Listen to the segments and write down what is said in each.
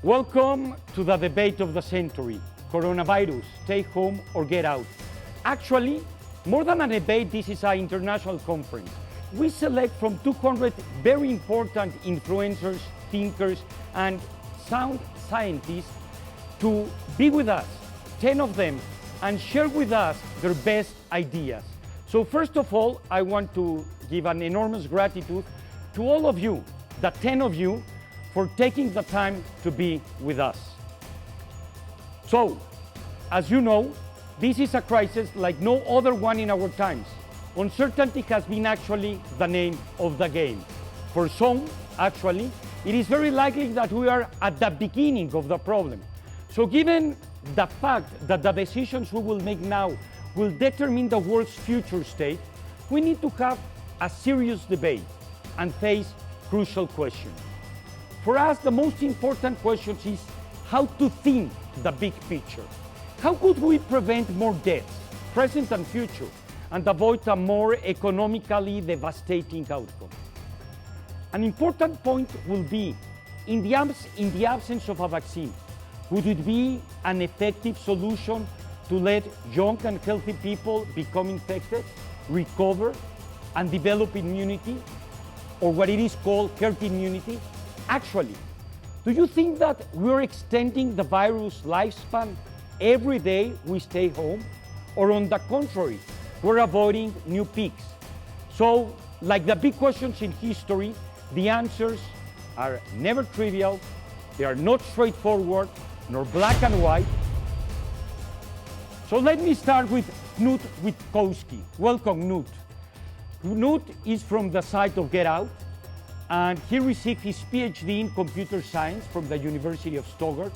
Welcome to the debate of the century, coronavirus, stay home or get out. Actually, more than a debate, this is an international conference. We select from 200 very important influencers, thinkers, and sound scientists to be with us, 10 of them, and share with us their best ideas. So first of all, I want to give an enormous gratitude to all of you, the 10 of you, for taking the time to be with us. So, as you know, this is a crisis like no other one in our times. Uncertainty has been actually the name of the game. For some, actually, it is very likely that we are at the beginning of the problem. So given the fact that the decisions we will make now will determine the world's future state, we need to have a serious debate and face crucial questions. For us, the most important question is how to think the big picture. How could we prevent more deaths, present and future, and avoid a more economically devastating outcome? An important point will be, in the absence of a vaccine, would it be an effective solution to let young and healthy people become infected, recover, and develop immunity, or what it is called herd immunity? Actually, do you think that we're extending the virus lifespan every day we stay home? Or on the contrary, we're avoiding new peaks? So, like the big questions in history, the answers are never trivial, they are not straightforward, nor black and white. So let me start with Knut Witkowski. Welcome, Knut. Knut is from the site of Get Out, and he received his PhD in computer science from the University of Stuttgart.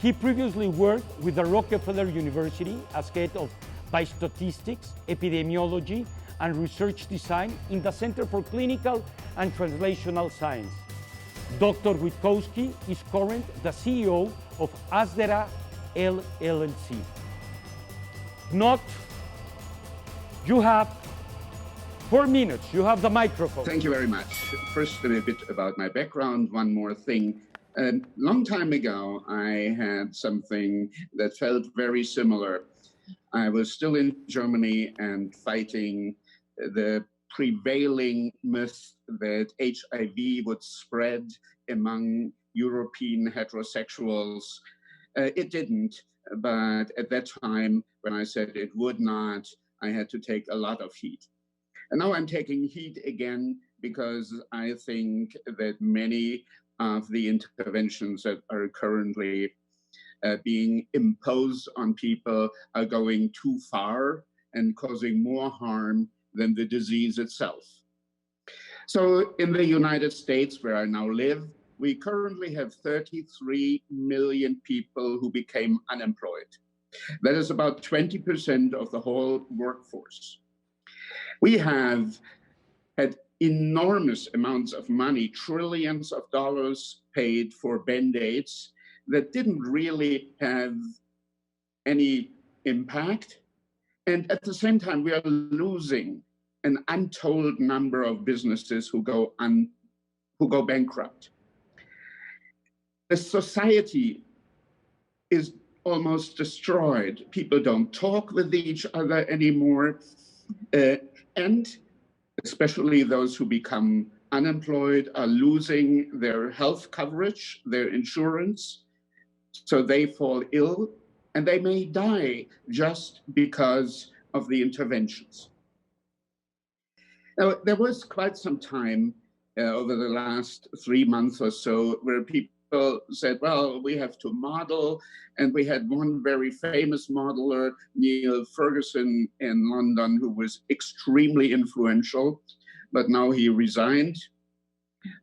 He previously worked with the Rockefeller University as head of biostatistics, epidemiology, and research design in the Center for Clinical and Translational Science. Dr. Witkowski is currently the CEO of Asdera LLC. Knut, you have 4 minutes. You have the microphone. Thank you very much. First, a bit about my background. One more thing. A long time ago, I had something that felt very similar. I was still in Germany and fighting the prevailing myth that HIV would spread among European heterosexuals. It didn't, but at that time, when I said it would not, I had to take a lot of heat. And now I'm taking heat again because I think that many of the interventions that are currently being imposed on people are going too far and causing more harm than the disease itself. So in the United States, where I now live, we currently have 33 million people who became unemployed. That is about 20% of the whole workforce. We have had enormous amounts of money, trillions of dollars paid for Band-Aids that didn't really have any impact. And at the same time, we are losing an untold number of businesses who go bankrupt. The society is almost destroyed. People don't talk with each other anymore. And especially those who become unemployed are losing their health coverage, their insurance. So they fall ill and they may die just because of the interventions. Now, there was quite some time over the last 3 months or so where people said, well, we have to model. And we had one very famous modeler, Neil Ferguson in London, who was extremely influential, but now he resigned.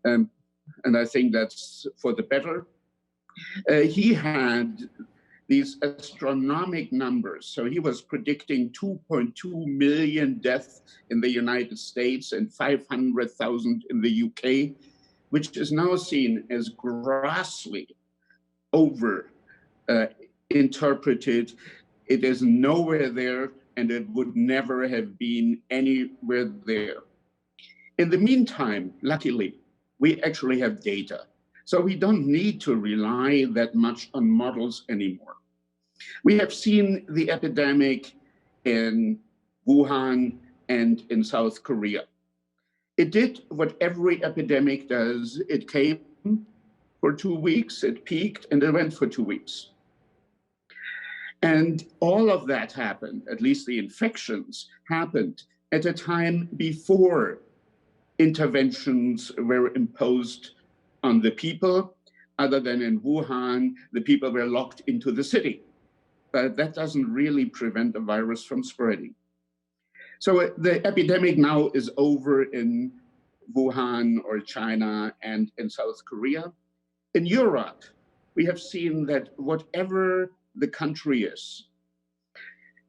And I think that's for the better. He had these astronomical numbers. So he was predicting 2.2 million deaths in the United States and 500,000 in the UK, which is now seen as grossly over interpreted. It is nowhere there, and it would never have been anywhere there. In the meantime, luckily, we actually have data. So we don't need to rely that much on models anymore. We have seen the epidemic in Wuhan and in South Korea. It did what every epidemic does. It came for 2 weeks, it peaked, and it went for 2 weeks. And all of that happened, at least the infections happened at a time before interventions were imposed on the people. Other than in Wuhan, the people were locked into the city. But that doesn't really prevent the virus from spreading. So the epidemic now is over in Wuhan or China and in South Korea. In Europe, we have seen that whatever the country is,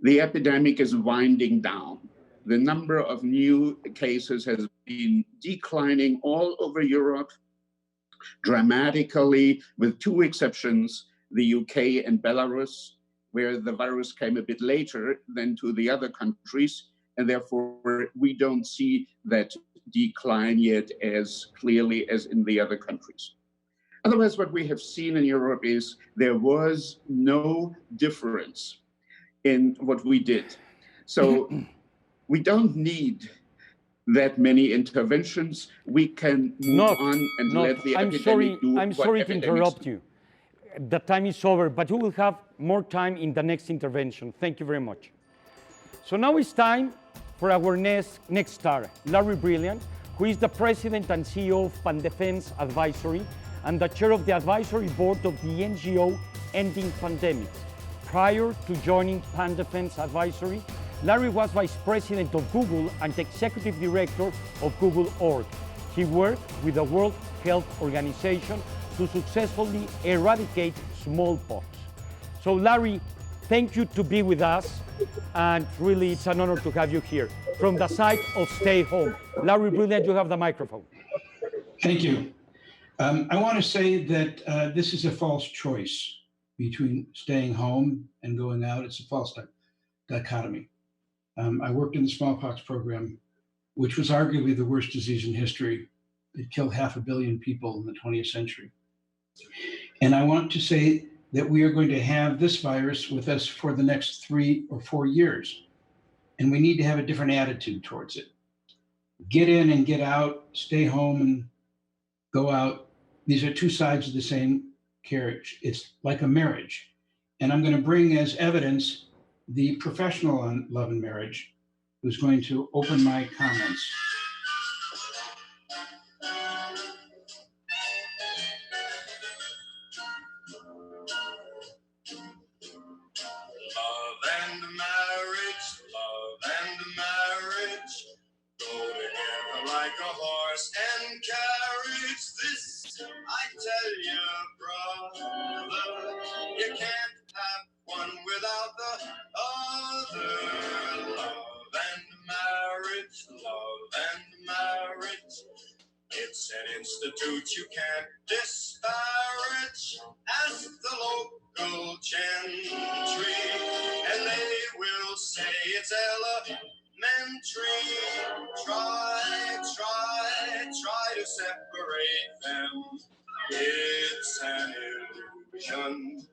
the epidemic is winding down. The number of new cases has been declining all over Europe dramatically, with 2 exceptions, the UK and Belarus, where the virus came a bit later than to the other countries, and therefore we don't see that decline yet as clearly as in the other countries. Otherwise, what we have seen in Europe is there was no difference in what we did. So we don't need that many interventions. We can move on and let the epidemic do I'm what sorry to epidemics interrupt do. you. The time is over, but we will have more time in the next intervention. Thank you very much. So now it's time for our next star, Larry Brilliant, who is the president and CEO of Pandefense Advisory and the chair of the advisory board of the NGO Ending Pandemics. Prior to joining Pandefense Advisory, Larry was vice president of Google and executive director of Google.org. He worked with the World Health Organization to successfully eradicate smallpox. So Larry, thank you to be with us, and really it's an honor to have you here. From the side of Stay Home, Larry Brilliant, you have the microphone. Thank you. I want to say that this is a false choice between staying home and going out. It's a false dichotomy. I worked in the smallpox program, which was arguably the worst disease in history. It killed 500 million people in the 20th century. And I want to say that we are going to have this virus with us for the next 3 or 4 years. And we need to have a different attitude towards it. Get in and get out, stay home and go out. These are two sides of the same carriage. It's like a marriage. And I'm going to bring as evidence the professional on love and marriage, who's going to open my comments. I tell you, brother, you can't have one without the other. Love and marriage. It's an institute you can't disparage. Ask the local gentry, and they will say it's elementary. Try to separate them. It's an illusion.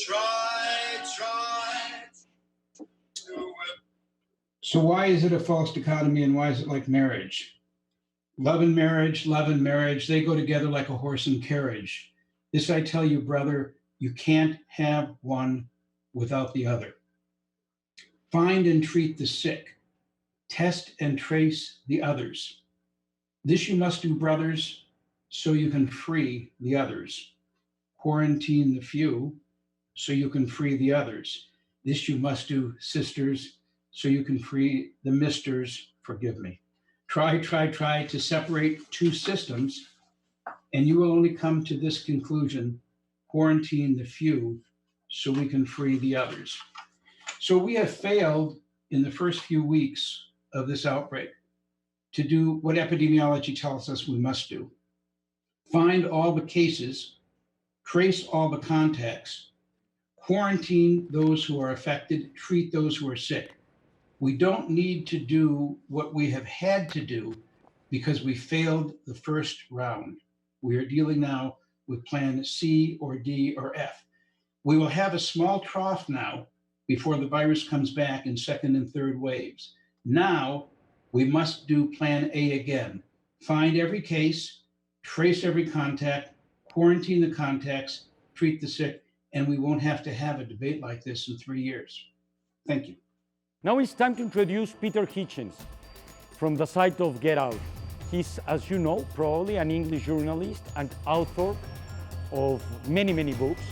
Try to. So why is it a false dichotomy and why is it like marriage? Love and marriage, they go together like a horse and carriage. This I tell you, brother, you can't have one without the other. Find and treat the sick. Test and trace the others. This you must do, brothers, so you can free the others. Quarantine the few, so you can free the others. This you must do, sisters, so you can free the misters, forgive me. Try to separate two systems, and you will only come to this conclusion: quarantine the few, so we can free the others. So we have failed in the first few weeks of this outbreak to do what epidemiology tells us we must do: find all the cases, trace all the contacts, quarantine those who are affected, treat those who are sick. We don't need to do what we have had to do because we failed the first round. We are dealing now with plan C or D or F. We will have a small trough now before the virus comes back in second and third waves. Now we must do plan A again. Find every case, trace every contact, quarantine the contacts, treat the sick, and we won't have to have a debate like this in 3 years. Thank you. Now it's time to introduce Peter Hitchens from the site of Get Out. He's, as you know, probably an English journalist and author of many, many books.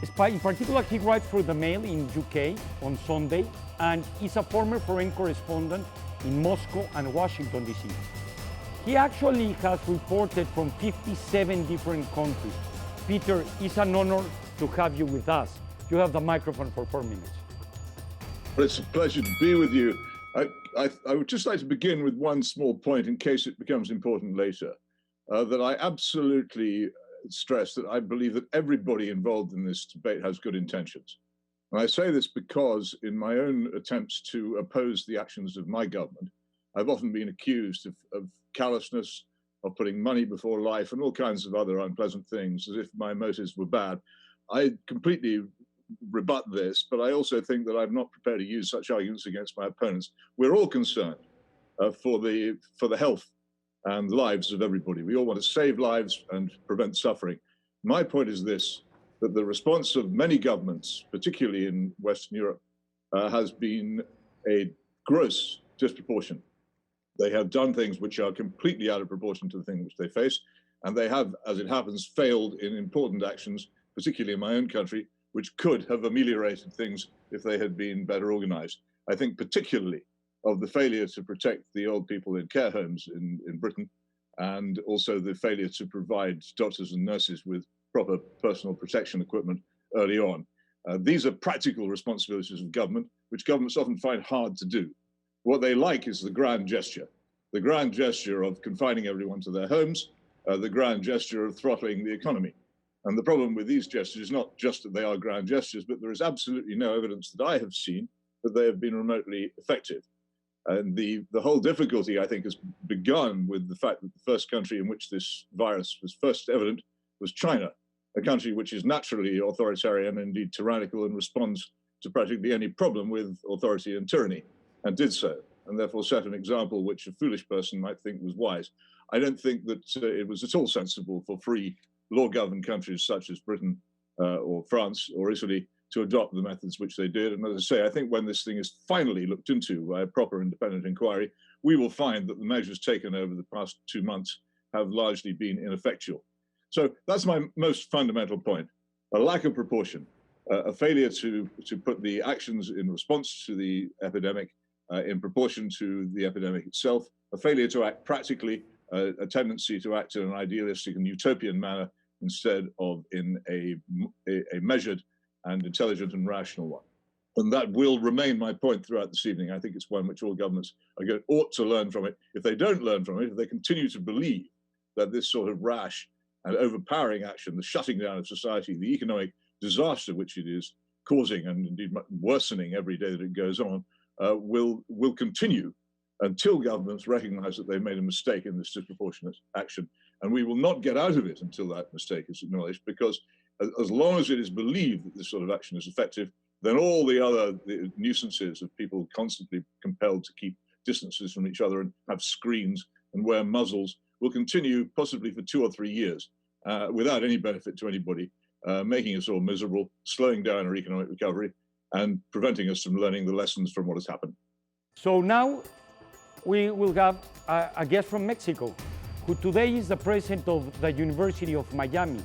In particular, he writes for The Mail in UK on Sunday, and is a former foreign correspondent in Moscow and Washington, D.C. He actually has reported from 57 different countries. Peter, it's an honor to have you with us. You have the microphone for 4 minutes. Well, it's a pleasure to be with you. I would just like to begin with one small point in case it becomes important later, that I absolutely stress that I believe that everybody involved in this debate has good intentions. And I say this because in my own attempts to oppose the actions of my government, I've often been accused of callousness, of putting money before life, and all kinds of other unpleasant things, as if my motives were bad. I completely rebut this, but I also think that I'm not prepared to use such arguments against my opponents. We're all concerned for the health and lives of everybody. We all want to save lives and prevent suffering. My point is this, that the response of many governments, particularly in Western Europe, has been a gross disproportion. They have done things which are completely out of proportion to the thing which they face, and they have, as it happens, failed in important actions, particularly in my own country, which could have ameliorated things if they had been better organized. I think particularly of the failure to protect the old people in care homes in Britain, and also the failure to provide doctors and nurses with proper personal protection equipment early on. These are practical responsibilities of government, which governments often find hard to do. What they like is the grand gesture of confining everyone to their homes, the grand gesture of throttling the economy. And the problem with these gestures is not just that they are grand gestures, but there is absolutely no evidence that I have seen that they have been remotely effective. And the whole difficulty, I think, has begun with the fact that the first country in which this virus was first evident was China, a country which is naturally authoritarian and indeed tyrannical and responds to practically any problem with authority and tyranny, and did so, and therefore set an example which a foolish person might think was wise. I don't think that it was at all sensible for free law-governed countries such as Britain or France or Italy to adopt the methods which they did. And as I say, I think when this thing is finally looked into by a proper independent inquiry, we will find that the measures taken over the past 2 months have largely been ineffectual. So that's my most fundamental point: a lack of proportion, a failure to put the actions in response to the epidemic in proportion to the epidemic itself, a failure to act practically, a tendency to act in an idealistic and utopian manner instead of in a measured and intelligent and rational one. And that will remain my point throughout this evening. I think it's one which all governments ought to learn from it. If they don't learn from it, if they continue to believe that this sort of rash and overpowering action, the shutting down of society, the economic disaster which it is causing and indeed worsening every day that it goes on, will continue until governments recognize that they've made a mistake in this disproportionate action. And we will not get out of it until that mistake is acknowledged, because as long as it is believed that this sort of action is effective, then all the other nuisances of people constantly compelled to keep distances from each other and have screens and wear muzzles will continue possibly for 2 or 3 years without any benefit to anybody, making us all miserable, slowing down our economic recovery, and preventing us from learning the lessons from what has happened. So now we will have a guest from Mexico, who today is the president of the University of Miami.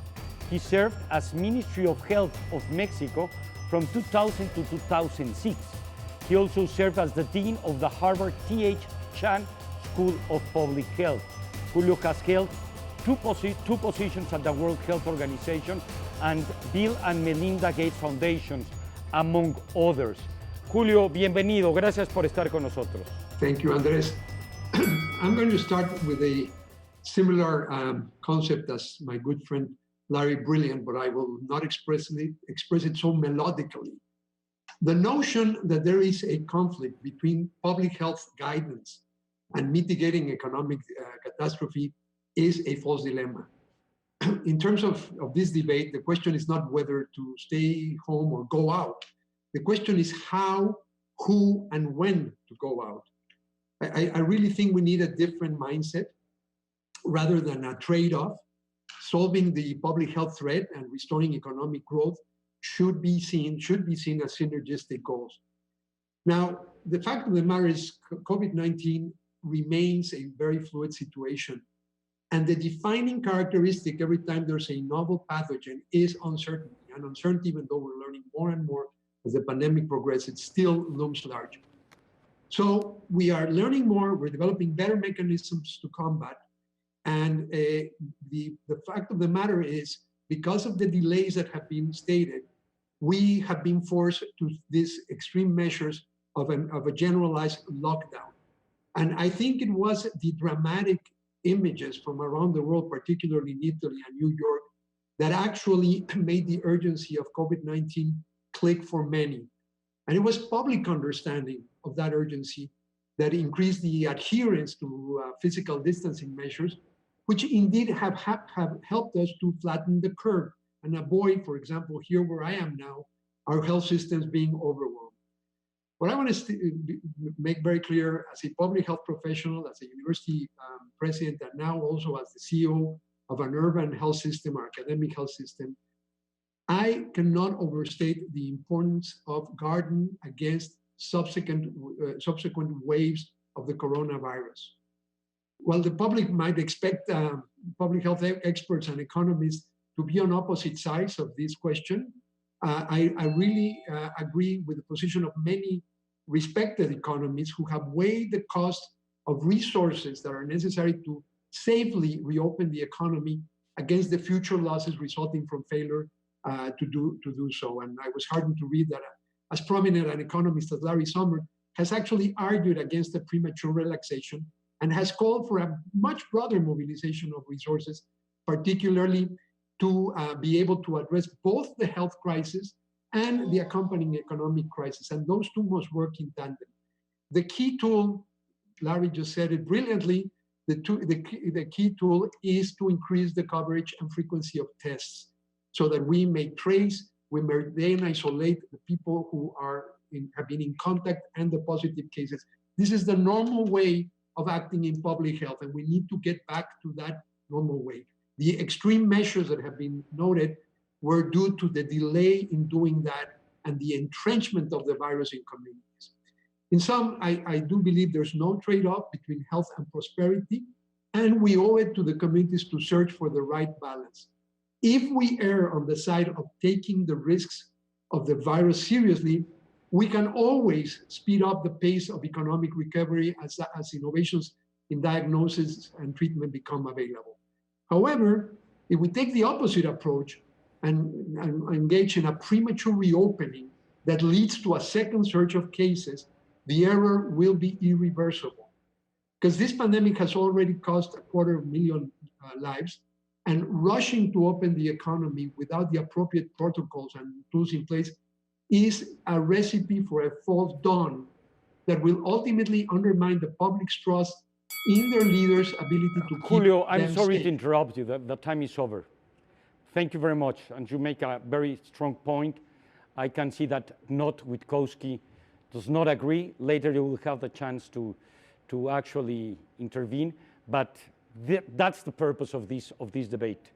He served as Ministry of Health of Mexico from 2000 to 2006. He also served as the Dean of the Harvard T.H. Chan School of Public Health. Julio has held two positions at the World Health Organization and Bill and Melinda Gates Foundations, among others. Julio, bienvenido. Gracias por estar con nosotros. Thank you, Andres. I'm going to start with a similar concept as my good friend Larry Brilliant, but I will not express it so melodically. The notion that there is a conflict between public health guidance and mitigating economic catastrophe is a false dilemma. In terms of this debate, the question is not whether to stay home or go out. The question is how, who, and when to go out. I really think we need a different mindset rather than a trade-off. Solving the public health threat and restoring economic growth should be seen as synergistic goals. Now, the fact of the matter is COVID-19 remains a very fluid situation. And the defining characteristic every time there's a novel pathogen is uncertainty. And uncertainty, even though we're learning more and more as the pandemic progresses, it still looms large. So we are learning more, we're developing better mechanisms to combat. And the fact of the matter is, because of the delays that have been stated, we have been forced to these extreme measures of a generalized lockdown. And I think it was the dramatic images from around the world, particularly in Italy and New York, that actually made the urgency of COVID-19 click for many. And it was public understanding of that urgency that increased the adherence to physical distancing measures, which indeed have helped us to flatten the curve and avoid, for example, here where I am now, our health systems being overwhelmed. What I want to make very clear as a public health professional, as a university president, and now also as the CEO of an urban health system, or academic health system, I cannot overstate the importance of guarding against subsequent waves of the coronavirus. While the public might expect public health experts and economists to be on opposite sides of this question, I really agree with the position of many respected economists who have weighed the cost of resources that are necessary to safely reopen the economy against the future losses resulting from failure to do so. And I was heartened to read that as prominent an economist as Larry Summers has actually argued against the premature relaxation and has called for a much broader mobilization of resources, particularly to be able to address both the health crisis and the accompanying economic crisis. And those two must work in tandem. The key tool, Larry just said it brilliantly, the key tool is to increase the coverage and frequency of tests so that we may trace, we may then isolate the people who have been in contact and the positive cases. This is the normal way of acting in public health, and we need to get back to that normal way. The extreme measures that have been noted were due to the delay in doing that and the entrenchment of the virus in communities. In sum, I do believe there's no trade-off between health and prosperity, and we owe it to the communities to search for the right balance. If we err on the side of taking the risks of the virus seriously, we can always speed up the pace of economic recovery as innovations in diagnosis and treatment become available. However, if we take the opposite approach and engage in a premature reopening that leads to a second surge of cases, the error will be irreversible. Because this pandemic has already cost 250,000 lives, and rushing to open the economy without the appropriate protocols and tools in place is a recipe for a false dawn that will ultimately undermine the public's trust in their leaders' ability to keep Julio, I'm them sorry safe. to interrupt you. The time is over. Thank you very much. And you make a very strong point. I can see that Not Witkowski does not agree. Later you will have the chance to actually intervene. But that's the purpose of this debate.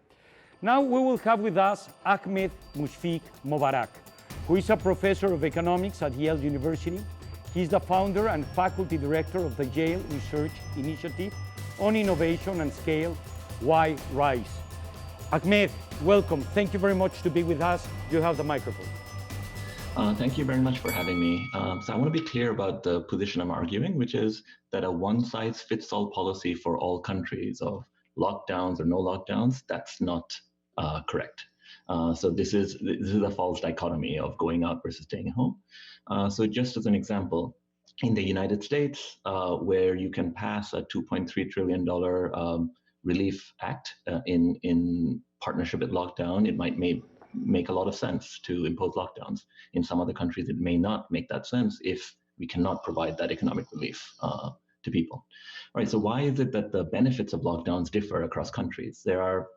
Now we will have with us Ahmed Mushfiq Mobarak, who is a professor of economics at Yale University. He's the founder and faculty director of the Yale Research Initiative on Innovation and Scale, Why Rise. Ahmed, welcome. Thank you very much to be with us. You have the microphone. Thank you very much for having me. So I want to be clear about the position I'm arguing, which is that a one-size-fits-all policy for all countries of lockdowns or no lockdowns, that's not correct. So this is a false dichotomy of going out versus staying at home. So just as an example, in the United States, where you can pass a $2.3 trillion relief act in partnership with lockdown, it might make a lot of sense to impose lockdowns. In some other countries, it may not make that sense if we cannot provide that economic relief to people. All right, so why is it that the benefits of lockdowns differ across countries? There are,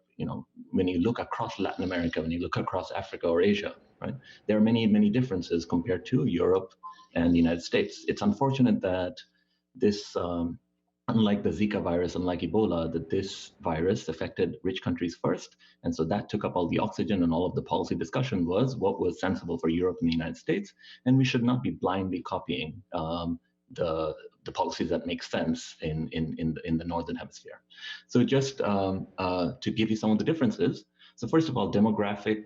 when you look across Latin America, when you look across Africa or Asia, right, there are many, many differences compared to Europe and the United States. It's unfortunate that this, unlike the Zika virus, unlike Ebola, that this virus affected rich countries first. And so that took up all the oxygen, and all of the policy discussion was what was sensible for Europe and the United States. And we should not be blindly copying the policies that make sense in the Northern Hemisphere. So just to give you some of the differences. So first of all, the demographic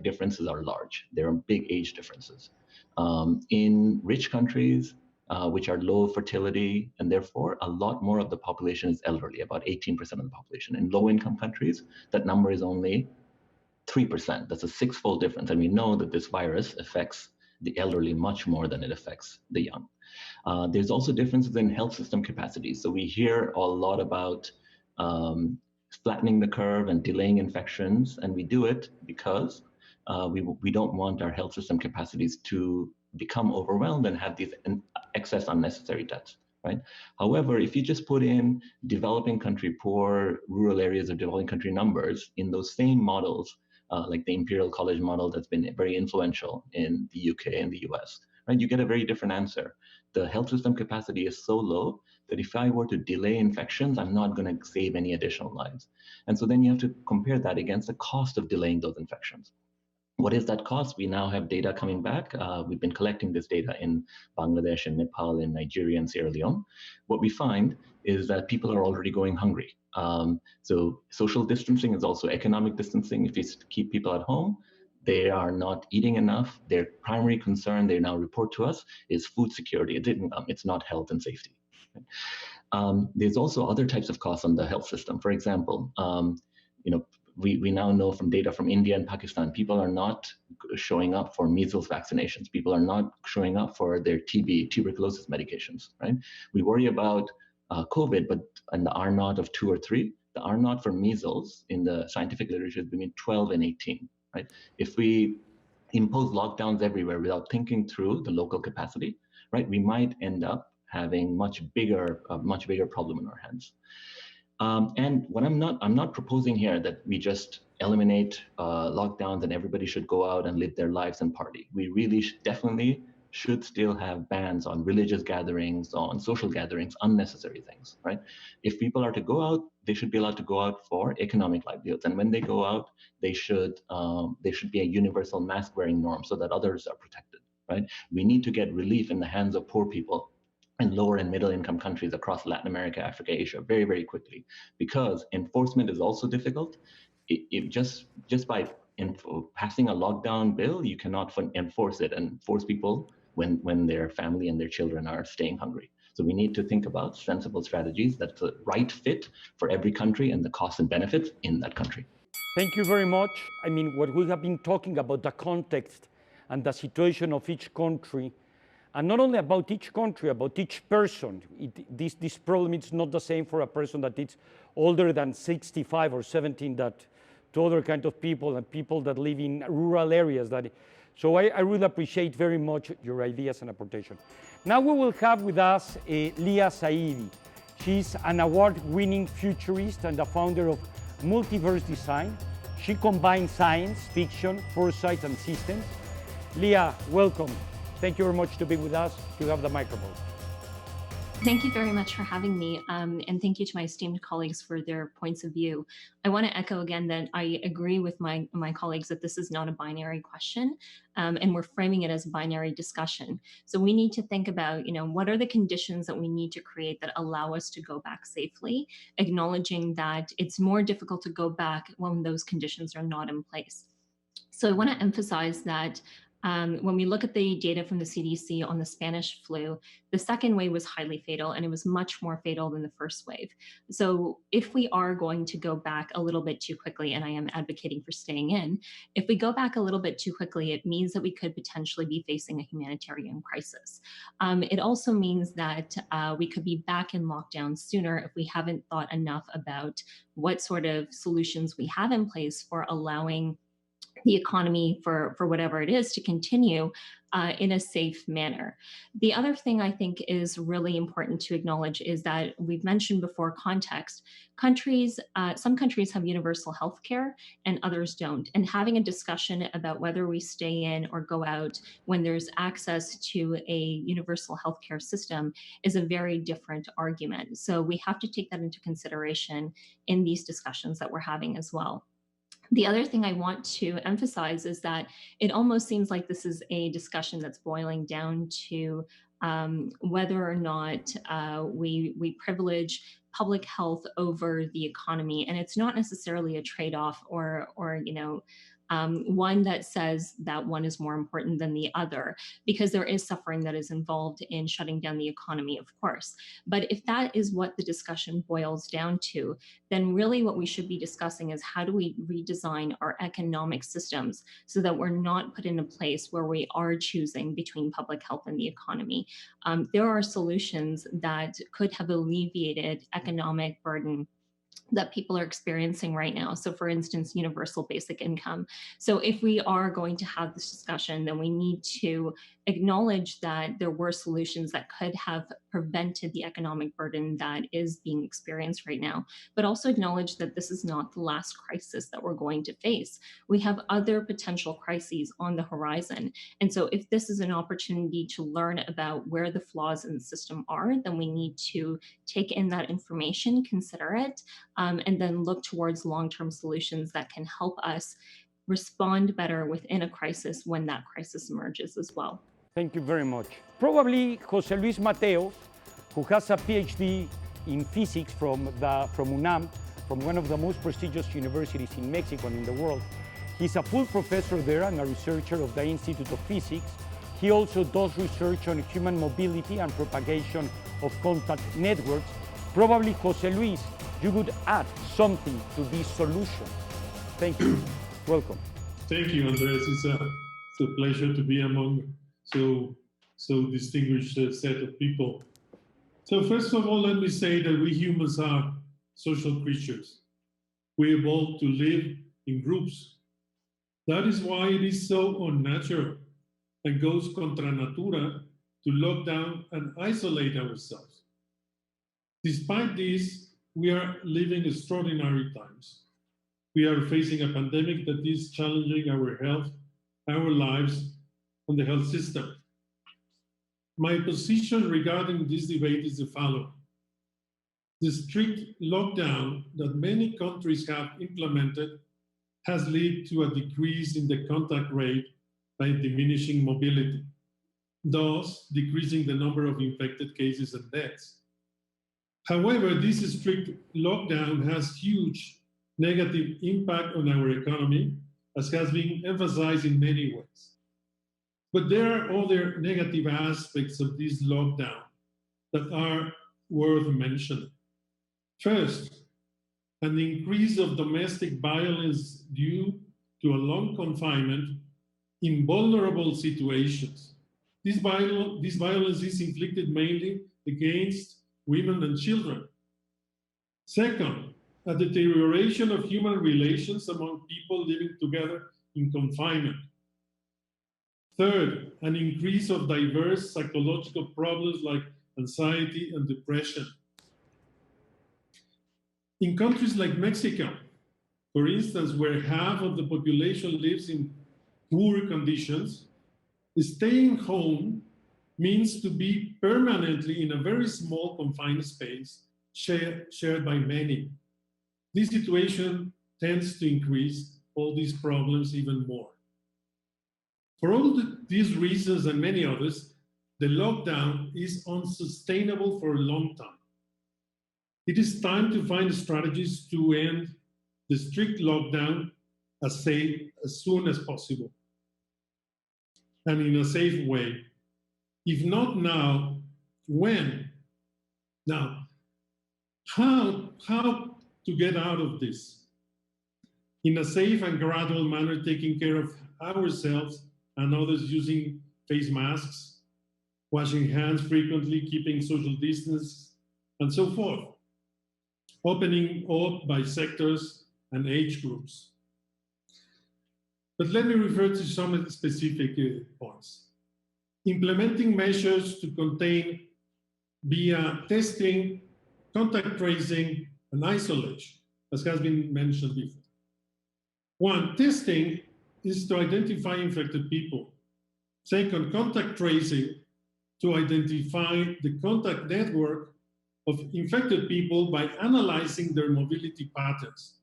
differences are large. There are big age differences. In rich countries, which are low fertility, and therefore a lot more of the population is elderly, about 18% of the population. In low-income countries, that number is only 3%. That's a six-fold difference. And we know that this virus affects the elderly much more than it affects the young. There's also differences in health system capacity. So we hear a lot about flattening the curve and delaying infections, and we do it because we don't want our health system capacities to become overwhelmed and have these excess unnecessary debts, right? However, if you just put in developing country poor, rural areas of developing country numbers in those same models, like the Imperial College model that's been very influential in the UK and the US, right? You get a very different answer. The health system capacity is so low that if I were to delay infections, I'm not going to save any additional lives. And so then you have to compare that against the cost of delaying those infections. What is that cost? We now have data coming back. We've been collecting this data in Bangladesh and Nepal and Nigeria and Sierra Leone. What we find is that people are already going hungry. So social distancing is also economic distancing. If you keep people at home, they are not eating enough. Their primary concern, they now report to us, is food security. It's income. It's not health and safety. There's also other types of costs on the health system. For example, we now know from data from India and Pakistan, people are not showing up for measles vaccinations. People are not showing up for their TB, tuberculosis medications, right? We worry about COVID, but in the R0 of 2 or 3, the R0 for measles in the scientific literature is between 12 and 18, right? If we impose lockdowns everywhere without thinking through the local capacity, right, we might end up having a much bigger problem in our hands. And what I'm not proposing here that we just eliminate lockdowns and everybody should go out and live their lives and party. We really definitely should still have bans on religious gatherings, on social gatherings, unnecessary things, right? If people are to go out, they should be allowed to go out for economic livelihoods. And when they go out, they should be a universal mask wearing norm so that others are protected, right? We need to get relief in the hands of poor people in lower and middle income countries across Latin America, Africa, Asia, very, very quickly, because enforcement is also difficult. Just by passing a lockdown bill, you cannot enforce it and force people when their family and their children are staying hungry. So we need to think about sensible strategies that's the right fit for every country and the costs and benefits in that country. Thank you very much. I mean, what we have been talking about, the context and the situation of each country, and not only about each country, about each person. This problem is not the same for a person that is older than 65 or 70 that to other kind of people and people that live in rural areas. So I really appreciate very much your ideas and apportation. Now we will have with us Leah Syed. She's an award-winning futurist and the founder of Multiverse Design. She combines science, fiction, foresight, and systems. Leah, welcome. Thank you very much to be with us. You have the microphone. Thank you very much for having me, and thank you to my esteemed colleagues for their points of view. I want to echo again that I agree with my colleagues that this is not a binary question, and we're framing it as a binary discussion. So we need to think about, what are the conditions that we need to create that allow us to go back safely, acknowledging that it's more difficult to go back when those conditions are not in place. So I want to emphasize that when we look at the data from the CDC on the Spanish flu, the second wave was highly fatal, and it was much more fatal than the first wave. So if we are going to go back a little bit too quickly, and I am advocating for staying in, if we go back a little bit too quickly, it means that we could potentially be facing a humanitarian crisis. It also means that we could be back in lockdown sooner if we haven't thought enough about what sort of solutions we have in place for allowing the economy for whatever it is to continue in a safe manner. The other thing I think is really important to acknowledge is that we've mentioned before context. Some countries have universal health care and others don't. And having a discussion about whether we stay in or go out when there's access to a universal healthcare system is a very different argument. So we have to take that into consideration in these discussions that we're having as well. The other thing I want to emphasize is that it almost seems like this is a discussion that's boiling down to whether or not we privilege public health over the economy, and it's not necessarily a trade-off or one that says that one is more important than the other, because there is suffering that is involved in shutting down the economy, of course. But if that is what the discussion boils down to, then really what we should be discussing is how do we redesign our economic systems so that we're not put in a place where we are choosing between public health and the economy. There are solutions that could have alleviated economic burden that people are experiencing right now. So for instance, universal basic income. So if we are going to have this discussion, then we need to acknowledge that there were solutions that could have prevented the economic burden that is being experienced right now, but also acknowledge that this is not the last crisis that we're going to face. We have other potential crises on the horizon. And so if this is an opportunity to learn about where the flaws in the system are, then we need to take in that information, consider it, and then look towards long-term solutions that can help us respond better within a crisis when that crisis emerges as well. Thank you very much. Probably Jose Luis Mateos, who has a PhD in physics from UNAM, from one of the most prestigious universities in Mexico and in the world. He's a full professor there and a researcher of the Institute of Physics. He also does research on human mobility and propagation of contact networks. Probably, Jose Luis, you would add something to this solution. Thank you. Welcome. Thank you, Andres. It's a pleasure to be among so distinguished set of people. So first of all, let me say that we humans are social creatures. We evolved to live in groups. That is why it is so unnatural and goes contra natura to lock down and isolate ourselves. Despite this, we are living extraordinary times. We are facing a pandemic that is challenging our health, our lives, and the health system. My position regarding this debate is the following. The strict lockdown that many countries have implemented has led to a decrease in the contact rate by diminishing mobility, thus decreasing the number of infected cases and deaths. However, this strict lockdown has huge negative impact on our economy, as has been emphasized in many ways. But there are other negative aspects of this lockdown that are worth mentioning. First, an increase of domestic violence due to a long confinement in vulnerable situations. This violence is inflicted mainly against women and children. Second, a deterioration of human relations among people living together in confinement. Third, an increase of diverse psychological problems like anxiety and depression. In countries like Mexico, for instance, where half of the population lives in poor conditions, staying home means to be permanently in a very small confined space shared by many. This situation tends to increase all these problems even more. For all these reasons and many others, the lockdown is unsustainable for a long time. It is time to find strategies to end the strict lockdown as soon as possible and in a safe way. If not now, when? Now, how to get out of this? In a safe and gradual manner, taking care of ourselves and others using face masks, washing hands frequently, keeping social distance, and so forth. Opening up by sectors and age groups. But let me refer to some specific points. Implementing measures to contain via testing, contact tracing, and isolation, as has been mentioned before. One, testing is to identify infected people. Second, contact tracing to identify the contact network of infected people by analyzing their mobility patterns.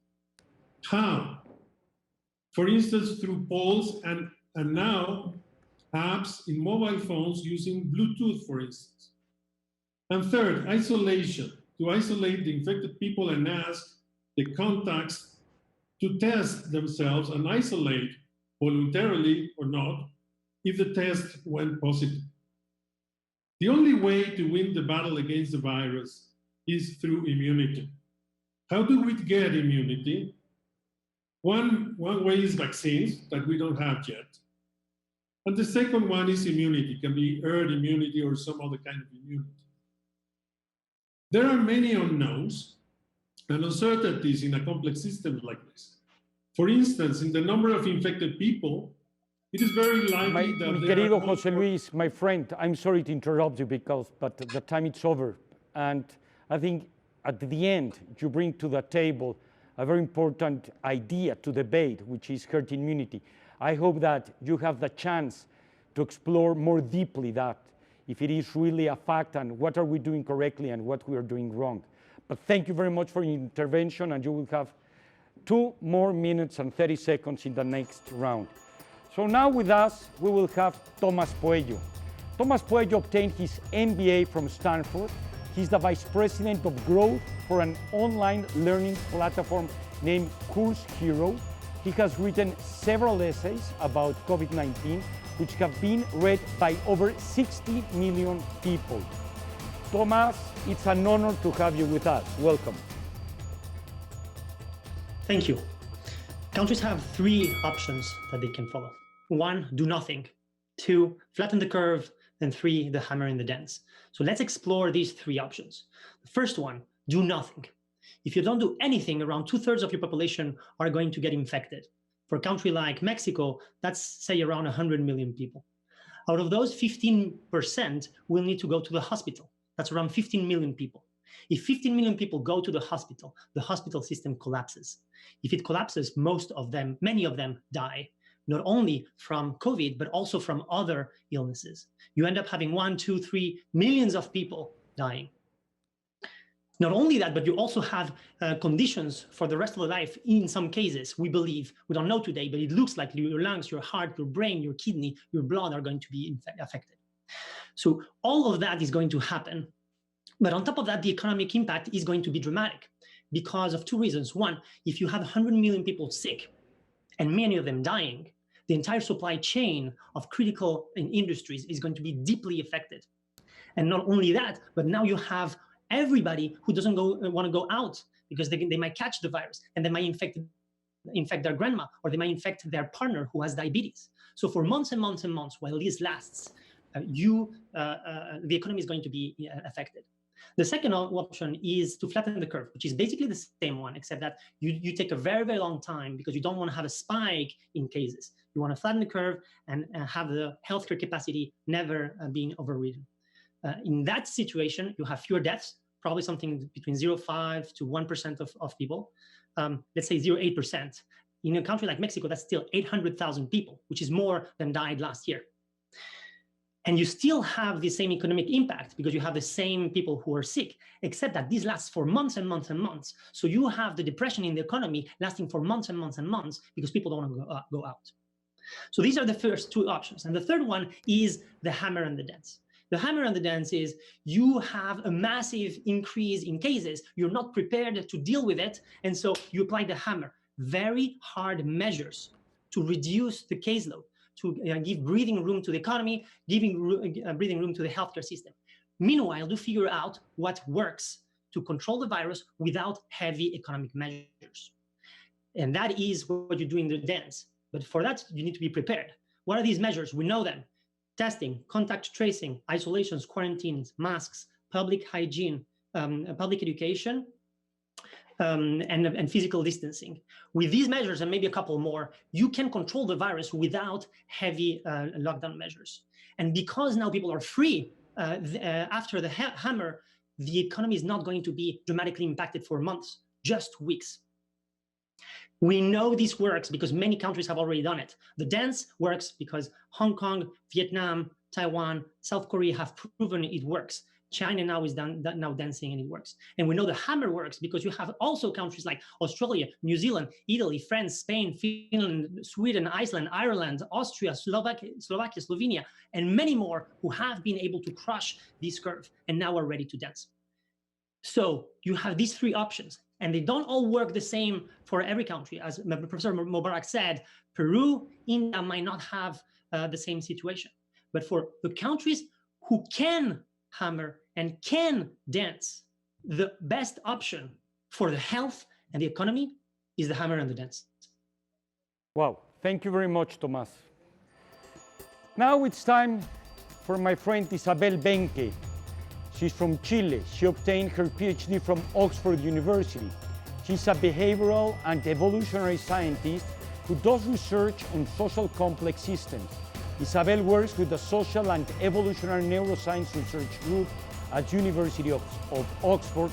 How? For instance, through polls and now apps in mobile phones using Bluetooth, for instance. And third, isolation, to isolate the infected people and ask the contacts to test themselves and isolate voluntarily or not if the test went positive. The only way to win the battle against the virus is through immunity. How do we get immunity? One way is vaccines that we don't have yet. And the second one is immunity. It can be herd immunity or some other kind of immunity. There are many unknowns and uncertainties in a complex system like this. For instance, in the number of infected people, it is very likely that Mi querido José Luis, my friend, I'm sorry to interrupt you but the time is over. And I think at the end, you bring to the table a very important idea to debate, which is herd immunity. I hope that you have the chance to explore more deeply that, if it is really a fact and what are we doing correctly and what we are doing wrong. But thank you very much for your intervention, and you will have 2 more minutes and 30 seconds in the next round. So now with us, we will have Tomás Puello. Tomás Puello obtained his MBA from Stanford. He's the Vice President of Growth for an online learning platform named Course Hero. He has written several essays about COVID-19, which have been read by over 60 million people. Tomás, it's an honor to have you with us. Welcome. Thank you. Countries have 3 options that they can follow. 1, do nothing. 2, flatten the curve. And 3, the hammer in the dents. So let's explore these 3 options. The first one, do nothing. If you don't do anything, around 2/3 of your population are going to get infected. For a country like Mexico, that's say around 100 million people. Out of those, 15% will need to go to the hospital. That's around 15 million people. If 15 million people go to the hospital system collapses. If it collapses, many of them die, not only from COVID, but also from other illnesses. You end up having 1, 2, 3 millions of people dying. Not only that, but you also have conditions for the rest of their life. In some cases, we believe, we don't know today, but it looks like your lungs, your heart, your brain, your kidney, your blood are going to be affected. So all of that is going to happen. But on top of that, the economic impact is going to be dramatic because of 2 reasons. 1, if you have 100 million people sick and many of them dying, the entire supply chain of critical industries is going to be deeply affected. And not only that, but now you have everybody who doesn't want to go out because they might catch the virus and they might infect their grandma, or they might infect their partner who has diabetes. So for months and months and months, while this lasts, the economy is going to be affected. The second option is to flatten the curve, which is basically the same one, except that you take a very, very long time because you don't want to have a spike in cases. You want to flatten the curve and have the healthcare capacity never being overridden. In that situation, you have fewer deaths, probably something between 0.5 to 1% of people. Let's say 0.8%. In a country like Mexico, that's still 800,000 people, which is more than died last year. And you still have the same economic impact because you have the same people who are sick, except that this lasts for months and months and months. So you have the depression in the economy lasting for months and months and months because people don't want to go out. So these are the first two options. And the third one is the hammer and the dance. The hammer and the dance is you have a massive increase in cases. You're not prepared to deal with it. And so you apply the hammer, very hard measures to reduce the caseload, to give breathing room to the economy, giving breathing room to the healthcare system. Meanwhile, to figure out what works to control the virus without heavy economic measures. And that is what you do in the dance. But for that, you need to be prepared. What are these measures? We know them. Testing, contact tracing, isolations, quarantines, masks, public hygiene, public education, and physical distancing. With these measures and maybe a couple more, you can control the virus without heavy lockdown measures. And because now people are free after the hammer, the economy is not going to be dramatically impacted for months, just weeks. We know this works because many countries have already done it. The dance works because Hong Kong, Vietnam, Taiwan, South Korea have proven it works. China now is now dancing and it works. And we know the hammer works because you have also countries like Australia, New Zealand, Italy, France, Spain, Finland, Sweden, Iceland, Ireland, Austria, Slovakia, Slovenia, and many more who have been able to crush this curve and now are ready to dance. So you have these three options, and they don't all work the same for every country. As Professor Mubarak said, Peru, India might not have the same situation. But for the countries who can hammer and can dance, the best option for the health and the economy is the hammer and the dance. Wow, thank you very much, Tomás. Now it's time for my friend Isabel Benke. She's from Chile. She obtained her PhD from Oxford University. She's a behavioral and evolutionary scientist who does research on social complex systems. Isabel works with the Social and Evolutionary Neuroscience Research Group at University of Oxford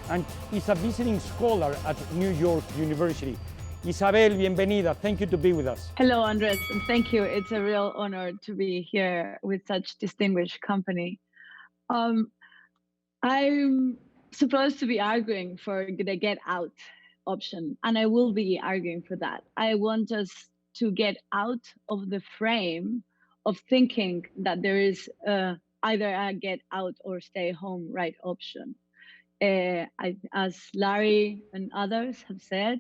and is a visiting scholar at New York University. Isabel, bienvenida. Thank you to be with us. Hello, Andres, and thank you. It's a real honor to be here with such distinguished company. I'm supposed to be arguing for the get out option, and I will be arguing for that. I want us to get out of the frame of thinking that there is either a get out or stay home right option. As Larry and others have said,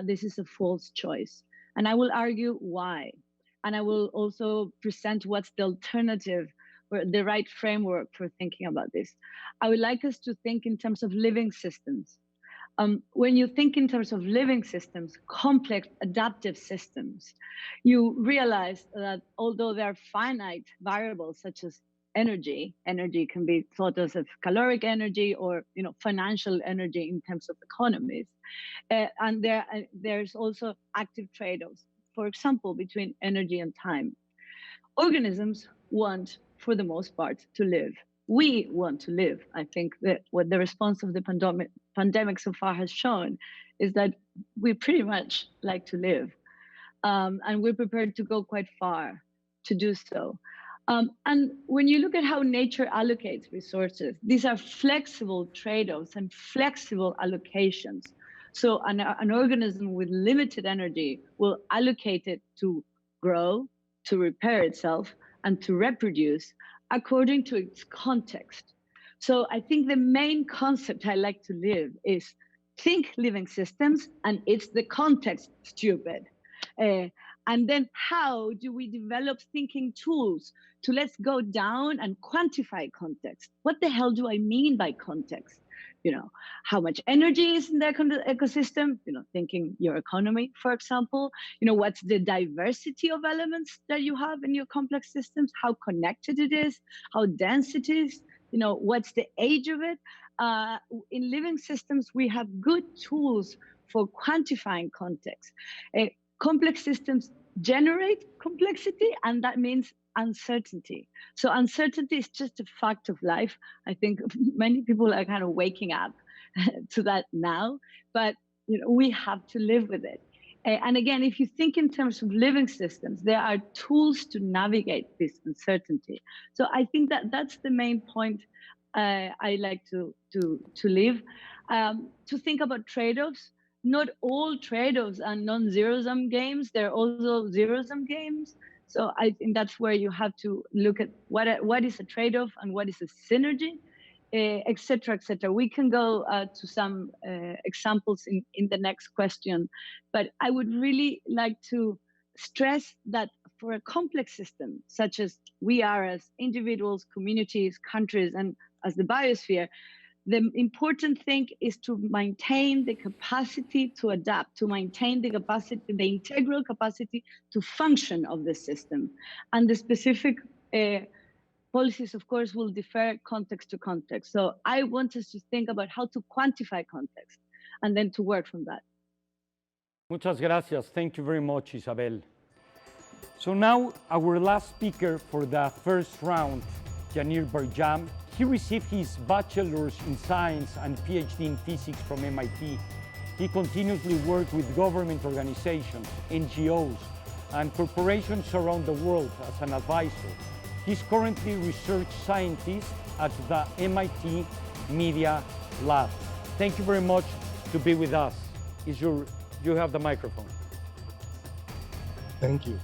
this is a false choice. And I will argue why. And I will also present what's the alternative, or the right framework for thinking about this. I would like us to think in terms of living systems. When you think in terms of living systems, complex adaptive systems, you realize that although there are finite variables such as energy can be thought as caloric energy or financial energy in terms of economies, and there's also active trade-offs, for example, between energy and time. Organisms want, for the most part, to live. We want to live. I think that what the response of the pandemic so far has shown is that we pretty much like to live, and we're prepared to go quite far to do so. And when you look at how nature allocates resources, these are flexible trade-offs and flexible allocations. So an organism with limited energy will allocate it to grow, to repair itself, and to reproduce according to its context. So I think the main concept I like to live is think living systems, and it's the context, stupid. And then how do we develop thinking tools to let's go down and quantify context? What the hell do I mean by context? How much energy is in the ecosystem, thinking your economy, for example, what's the diversity of elements that you have in your complex systems, how connected it is, how dense it is, what's the age of it. In living systems, we have good tools for quantifying context. Complex systems generate complexity, and that means uncertainty. So uncertainty is just a fact of life. I think many people are kind of waking up to that now, but we have to live with it. And again, if you think in terms of living systems, there are tools to navigate this uncertainty. So I think that that's the main point I like to leave. To think about trade-offs. Not all trade-offs are non-zero-sum games. There are also zero-sum games. So I think that's where you have to look at what is a trade-off and what is a synergy, et cetera, et cetera. We can go to some examples in the next question, but I would really like to stress that for a complex system, such as we are as individuals, communities, countries, and as the biosphere, the important thing is to maintain the capacity to adapt, to maintain the capacity, the integral capacity to function of the system. And the specific policies, of course, will differ context to context. So I want us to think about how to quantify context and then to work from that. Muchas gracias. Thank you very much, Isabel. So now our last speaker for the first round, Janir Barjam. He received his bachelor's in science and PhD in physics from MIT. He continuously worked with government organizations, NGOs, and corporations around the world as an advisor. He's currently research scientist at the MIT Media Lab. Thank you very much to be with us. You have the microphone. Thank you.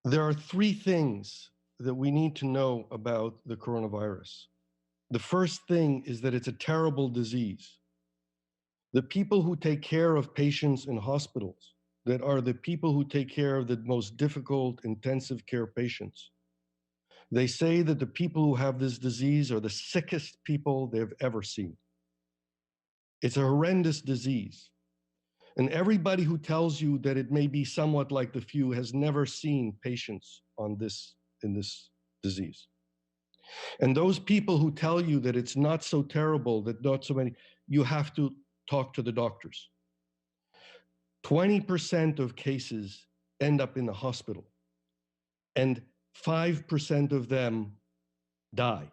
There are three things that we need to know about the coronavirus. The first thing is that it's a terrible disease. The people who take care of patients in hospitals, that are the people who take care of the most difficult intensive care patients, they say that the people who have this disease are the sickest people they've ever seen. It's a horrendous disease. And everybody who tells you that it may be somewhat like the flu has never seen patients in this disease. And those people who tell you that it's not so terrible, that not so many, you have to talk to the doctors. 20% of cases end up in the hospital, and 5% of them die.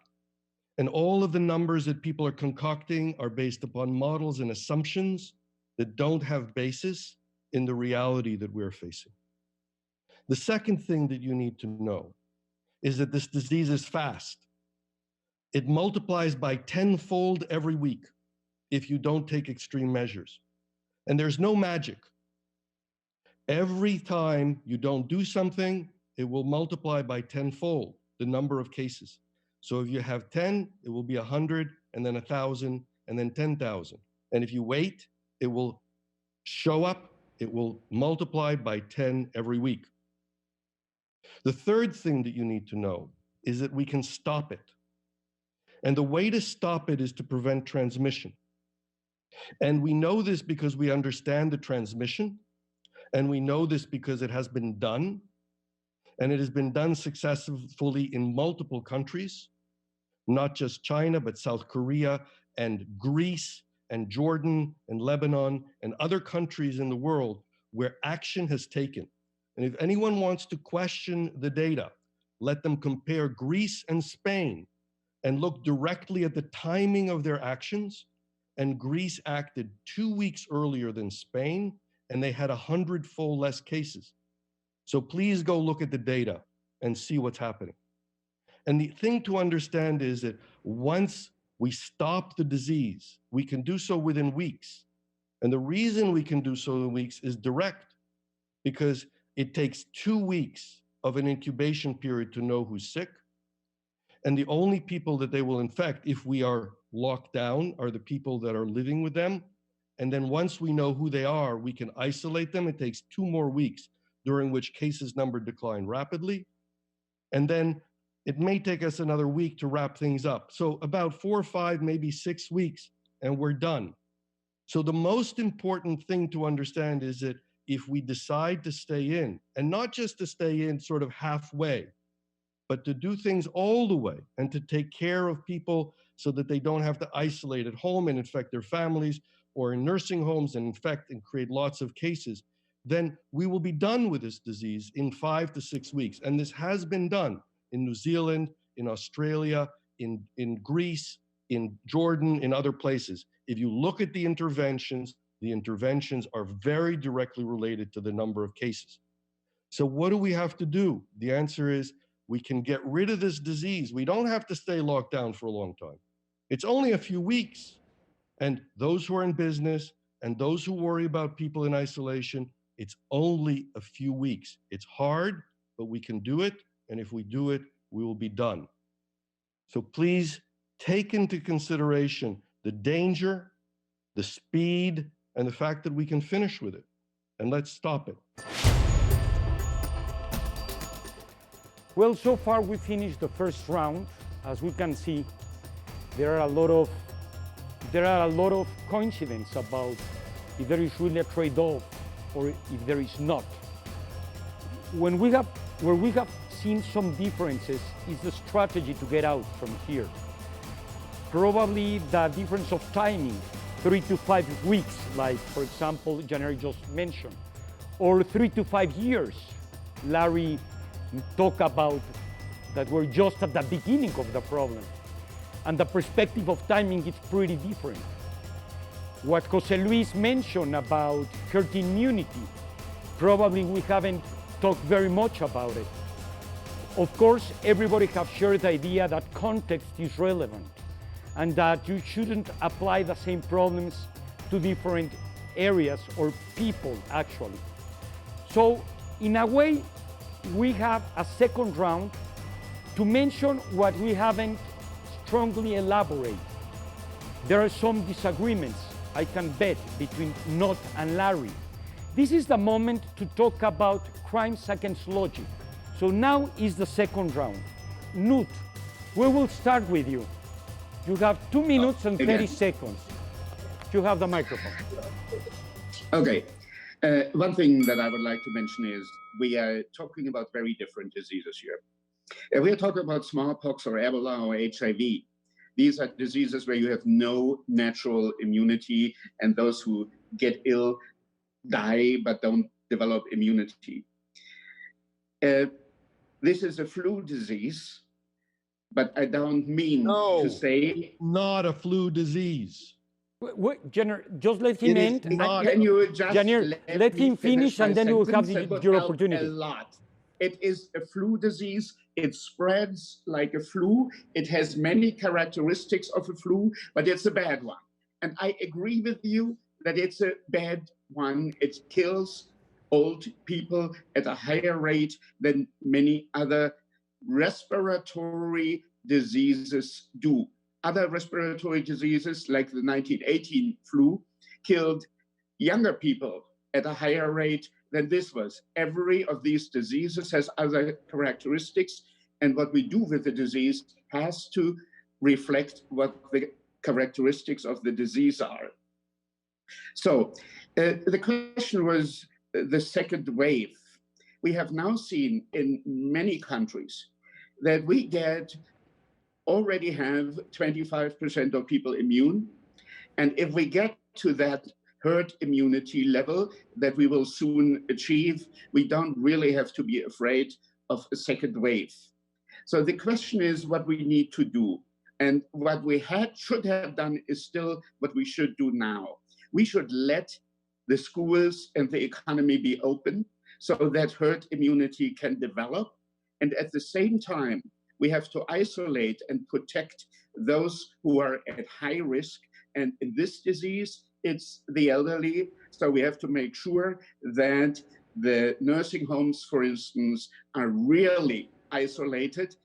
And all of the numbers that people are concocting are based upon models and assumptions that don't have basis in the reality that we're facing. The second thing that you need to know is that this disease is fast. It multiplies by 10-fold every week if you don't take extreme measures. And there's no magic. Every time you don't do something, it will multiply by 10-fold the number of cases. So if you have 10, it will be 100, and then 1,000, and then 10,000. And if you wait, it will show up, it will multiply by 10 every week. The third thing that you need to know is that we can stop it. And the way to stop it is to prevent transmission. And we know this because we understand the transmission, and we know this because it has been done, and it has been done successfully in multiple countries, not just China, but South Korea and Greece and Jordan and Lebanon and other countries in the world where action has taken. And if anyone wants to question the data, let them compare Greece and Spain and look directly at the timing of their actions. And Greece acted 2 weeks earlier than Spain, and they had 100-fold less cases. So please go look at the data and see what's happening. And the thing to understand is that once we stop the disease, we can do so within weeks. And the reason we can do so in weeks is direct, because it takes 2 weeks of an incubation period to know who's sick. And the only people that they will infect, if we are locked down, are the people that are living with them. And then once we know who they are, we can isolate them. It takes 2 more weeks, during which cases number decline rapidly. And then it may take us another week to wrap things up. So about 4 or 5, maybe 6 weeks, and we're done. So the most important thing to understand is that if we decide to stay in, and not just to stay in sort of halfway, but to do things all the way and to take care of people so that they don't have to isolate at home and infect their families, or in nursing homes and infect and create lots of cases, then we will be done with this disease in 5 to 6 weeks. And this has been done in New Zealand, in Australia, in Greece, in Jordan, in other places. If you look at the interventions, the interventions are very directly related to the number of cases. So what do we have to do? The answer is we can get rid of this disease. We don't have to stay locked down for a long time. It's only a few weeks. And those who are in business and those who worry about people in isolation, it's only a few weeks. It's hard, but we can do it. And if we do it, we will be done. So please take into consideration the danger, the speed, and the fact that we can finish with it. And let's stop it. Well, so far we finished the first round. As we can see, there are a lot of coincidence about if there is really a trade-off or if there is not. Where we have seen some differences is the strategy to get out from here. Probably the difference of timing, 3 to 5 weeks, like for example, January just mentioned, or 3 to 5 years. Larry talked about that we're just at the beginning of the problem. And the perspective of timing is pretty different. What Jose Luis mentioned about herd immunity, probably we haven't talked very much about it. Of course, everybody have shared the idea that context is relevant and that you shouldn't apply the same problems to different areas or people, actually. So, in a way, we have a second round to mention what we haven't strongly elaborated. There are some disagreements, I can bet, between Not and Larry. This is the moment to talk about crimes against logic. So now is the second round. Nut, we will start with you. You have 2 minutes and 30 seconds. You have the microphone. Okay. One thing that I would like to mention is we are talking about very different diseases here. We are talking about smallpox or Ebola or HIV. These are diseases where you have no natural immunity, and those who get ill die but don't develop immunity. This is a flu disease, but I don't mean to say... Not a flu disease. Just let him end. Can you just let him finish and then you will have your opportunity. A lot. It is a flu disease. It spreads like a flu. It has many characteristics of a flu, but it's a bad one. And I agree with you that it's a bad one. It kills old people at a higher rate than many other respiratory diseases do. Other respiratory diseases, like the 1918 flu, killed younger people at a higher rate than this was. Every of these diseases has other characteristics, and what we do with the disease has to reflect what the characteristics of the disease are. So the question was the second wave. We have now seen in many countries that we already have 25% of people immune. And if we get to that herd immunity level that we will soon achieve, we don't really have to be afraid of a second wave. So the question is what we need to do. And what we should have done is still what we should do now. We should let the schools and the economy be open so that herd immunity can develop. And at the same time, we have to isolate and protect those who are at high risk. And in this disease, it's the elderly. So we have to make sure that the nursing homes, for instance, are really isolated.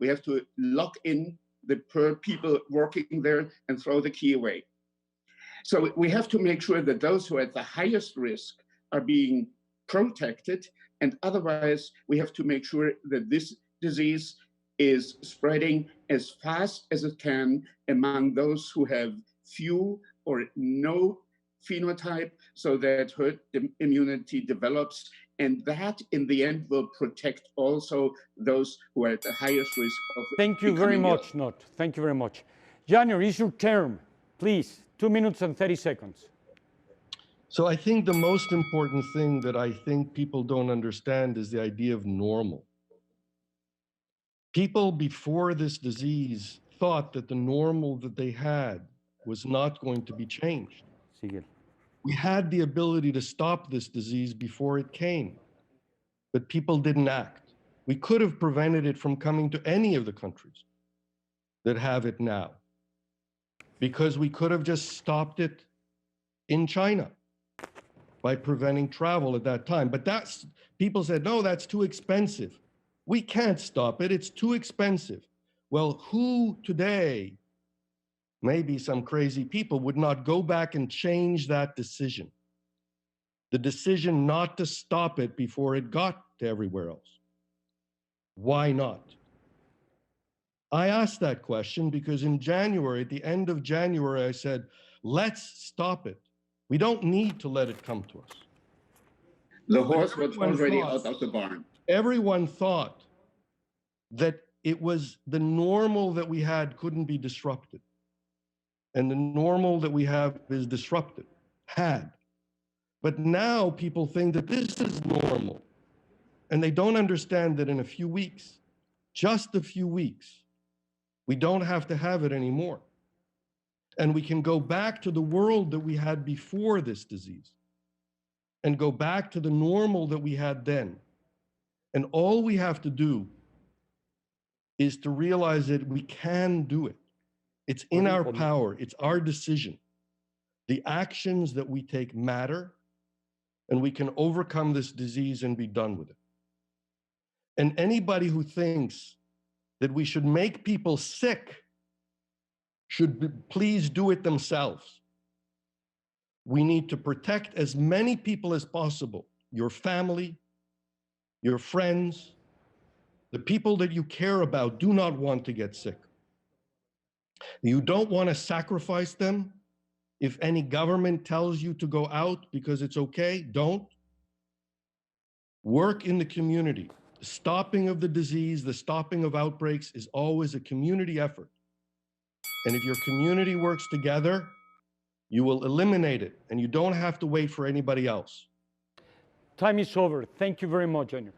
We have to lock in the people working there and throw the key away. So we have to make sure that those who are at the highest risk are being protected. And otherwise, we have to make sure that this disease is spreading as fast as it can among those who have few or no phenotype, so that herd immunity develops. And that, in the end, will protect also those who are at the highest risk of Thank you very much, Not. Thank you very much. January, it's your term. Please, 2 minutes and 30 seconds. So I think the most important thing that I think people don't understand is the idea of normal. People before this disease thought that the normal that they had was not going to be changed. We had the ability to stop this disease before it came, but people didn't act. We could have prevented it from coming to any of the countries that have it now, because we could have just stopped it in China by preventing travel at that time. But people said, no, that's too expensive. We can't stop it, it's too expensive. Well, who today, maybe some crazy people, would not go back and change that decision? The decision not to stop it before it got to everywhere else. Why not? I asked that question because in January, at the end of January, I said, let's stop it. We don't need to let it come to us. The horse was already out of the barn. Everyone thought that it was the normal that we had couldn't be disrupted. And the normal that we have is disrupted, But now people think that this is normal. And they don't understand that in a few weeks, just a few weeks, we don't have to have it anymore. And we can go back to the world that we had before this disease and go back to the normal that we had then. And all we have to do is to realize that we can do it. It's in our power. It's our decision. The actions that we take matter, and we can overcome this disease and be done with it. And anybody who thinks that we should make people sick should please do it themselves. We need to protect as many people as possible, your family, your friends, the people that you care about do not want to get sick. You don't want to sacrifice them. If any government tells you to go out because it's okay, don't. Work in the community. The stopping of the disease, the stopping of outbreaks is always a community effort. And if your community works together, you will eliminate it, and you don't have to wait for anybody else. Time is over. Thank you very much, Junior.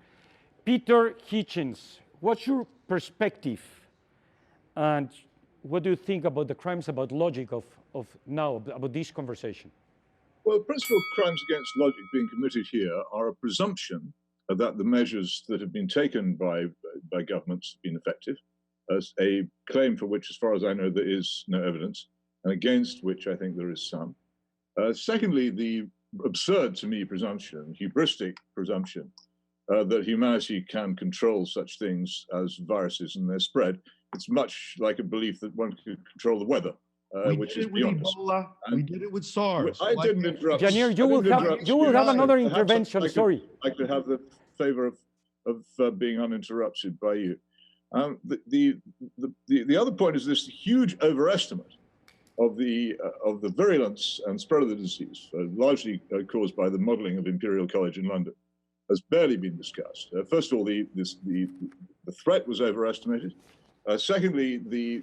Peter Hitchens, what's your perspective? And what do you think about the crimes about logic of now, about this conversation? Well, the principal crimes against logic being committed here are a presumption that the measures that have been taken by governments have been effective, as a claim for which, as far as I know, there is no evidence, and against which I think there is some. Secondly, the absurd, to me, presumption, hubristic presumption, that humanity can control such things as viruses and their spread. It's much like a belief that one could control the weather, which is beyond us. We did it with SARS. I didn't interrupt. Janir, you will have another intervention. Sorry. I could have the favor of being uninterrupted by you. The other point is this huge overestimate of the virulence and spread of the disease, largely caused by the modeling of Imperial College in London, has barely been discussed. First of all, the threat was overestimated. Secondly, the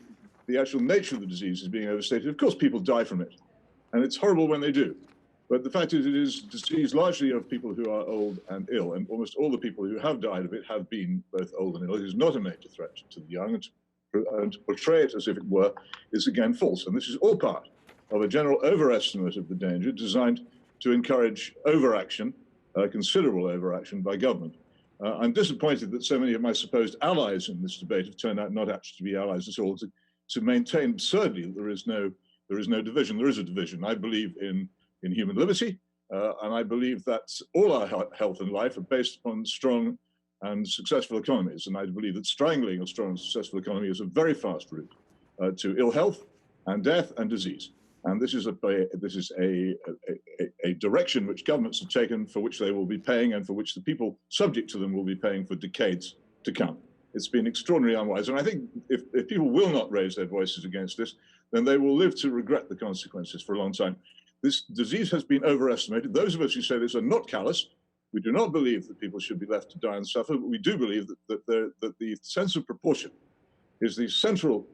actual nature of the disease is being overstated. Of course, people die from it, and it's horrible when they do. But the fact is, it is disease largely of people who are old and ill, and almost all the people who have died of it have been both old and ill. It is not a major threat to the young, and to portray it as if it were is again false. And this is all part of a general overestimate of the danger designed to encourage overaction, considerable overaction by government. I'm disappointed that so many of my supposed allies in this debate have turned out not actually to be allies at all, to maintain absurdly that there is no division. There is a division. I believe in human liberty, and I believe that all our health and life are based upon strong and successful economies. And I believe that strangling a strong and successful economy is a very fast route to ill health and death and disease. And this is a direction which governments have taken, for which they will be paying, and for which the people subject to them will be paying for decades to come. It's been extraordinarily unwise. And I think if people will not raise their voices against this, then they will live to regret the consequences for a long time. This disease has been overestimated. Those of us who say this are not callous. We do not believe that people should be left to die and suffer, but we do believe that the sense of proportion is the central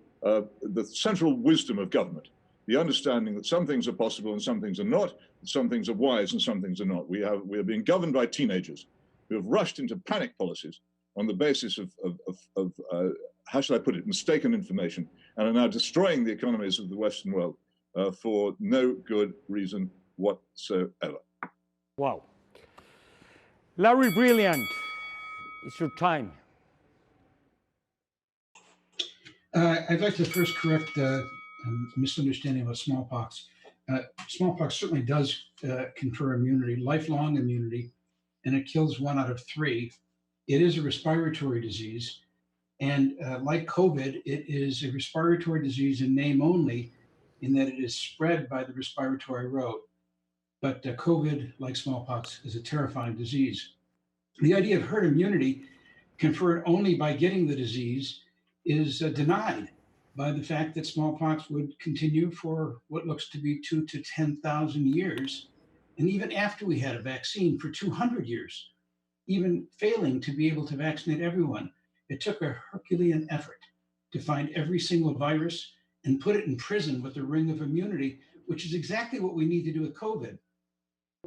wisdom of government. The understanding that some things are possible and some things are not, that some things are wise and some things are not. We are being governed by teenagers who have rushed into panic policies on the basis of how shall I put it, mistaken information, and are now destroying the economies of the Western world for no good reason whatsoever. Wow. Larry Brilliant, it's your time. I'd like to first correct a misunderstanding about smallpox. Smallpox certainly does confer immunity, lifelong immunity, and it kills 1 out of 3. It is a respiratory disease. And like COVID, it is a respiratory disease in name only, in that it is spread by the respiratory route. But COVID, like smallpox, is a terrifying disease. The idea of herd immunity conferred only by getting the disease is denied by the fact that smallpox would continue for what looks to be 2 to 10,000 years. And even after we had a vaccine for 200 years, even failing to be able to vaccinate everyone, it took a Herculean effort to find every single virus and put it in prison with a ring of immunity, which is exactly what we need to do with COVID.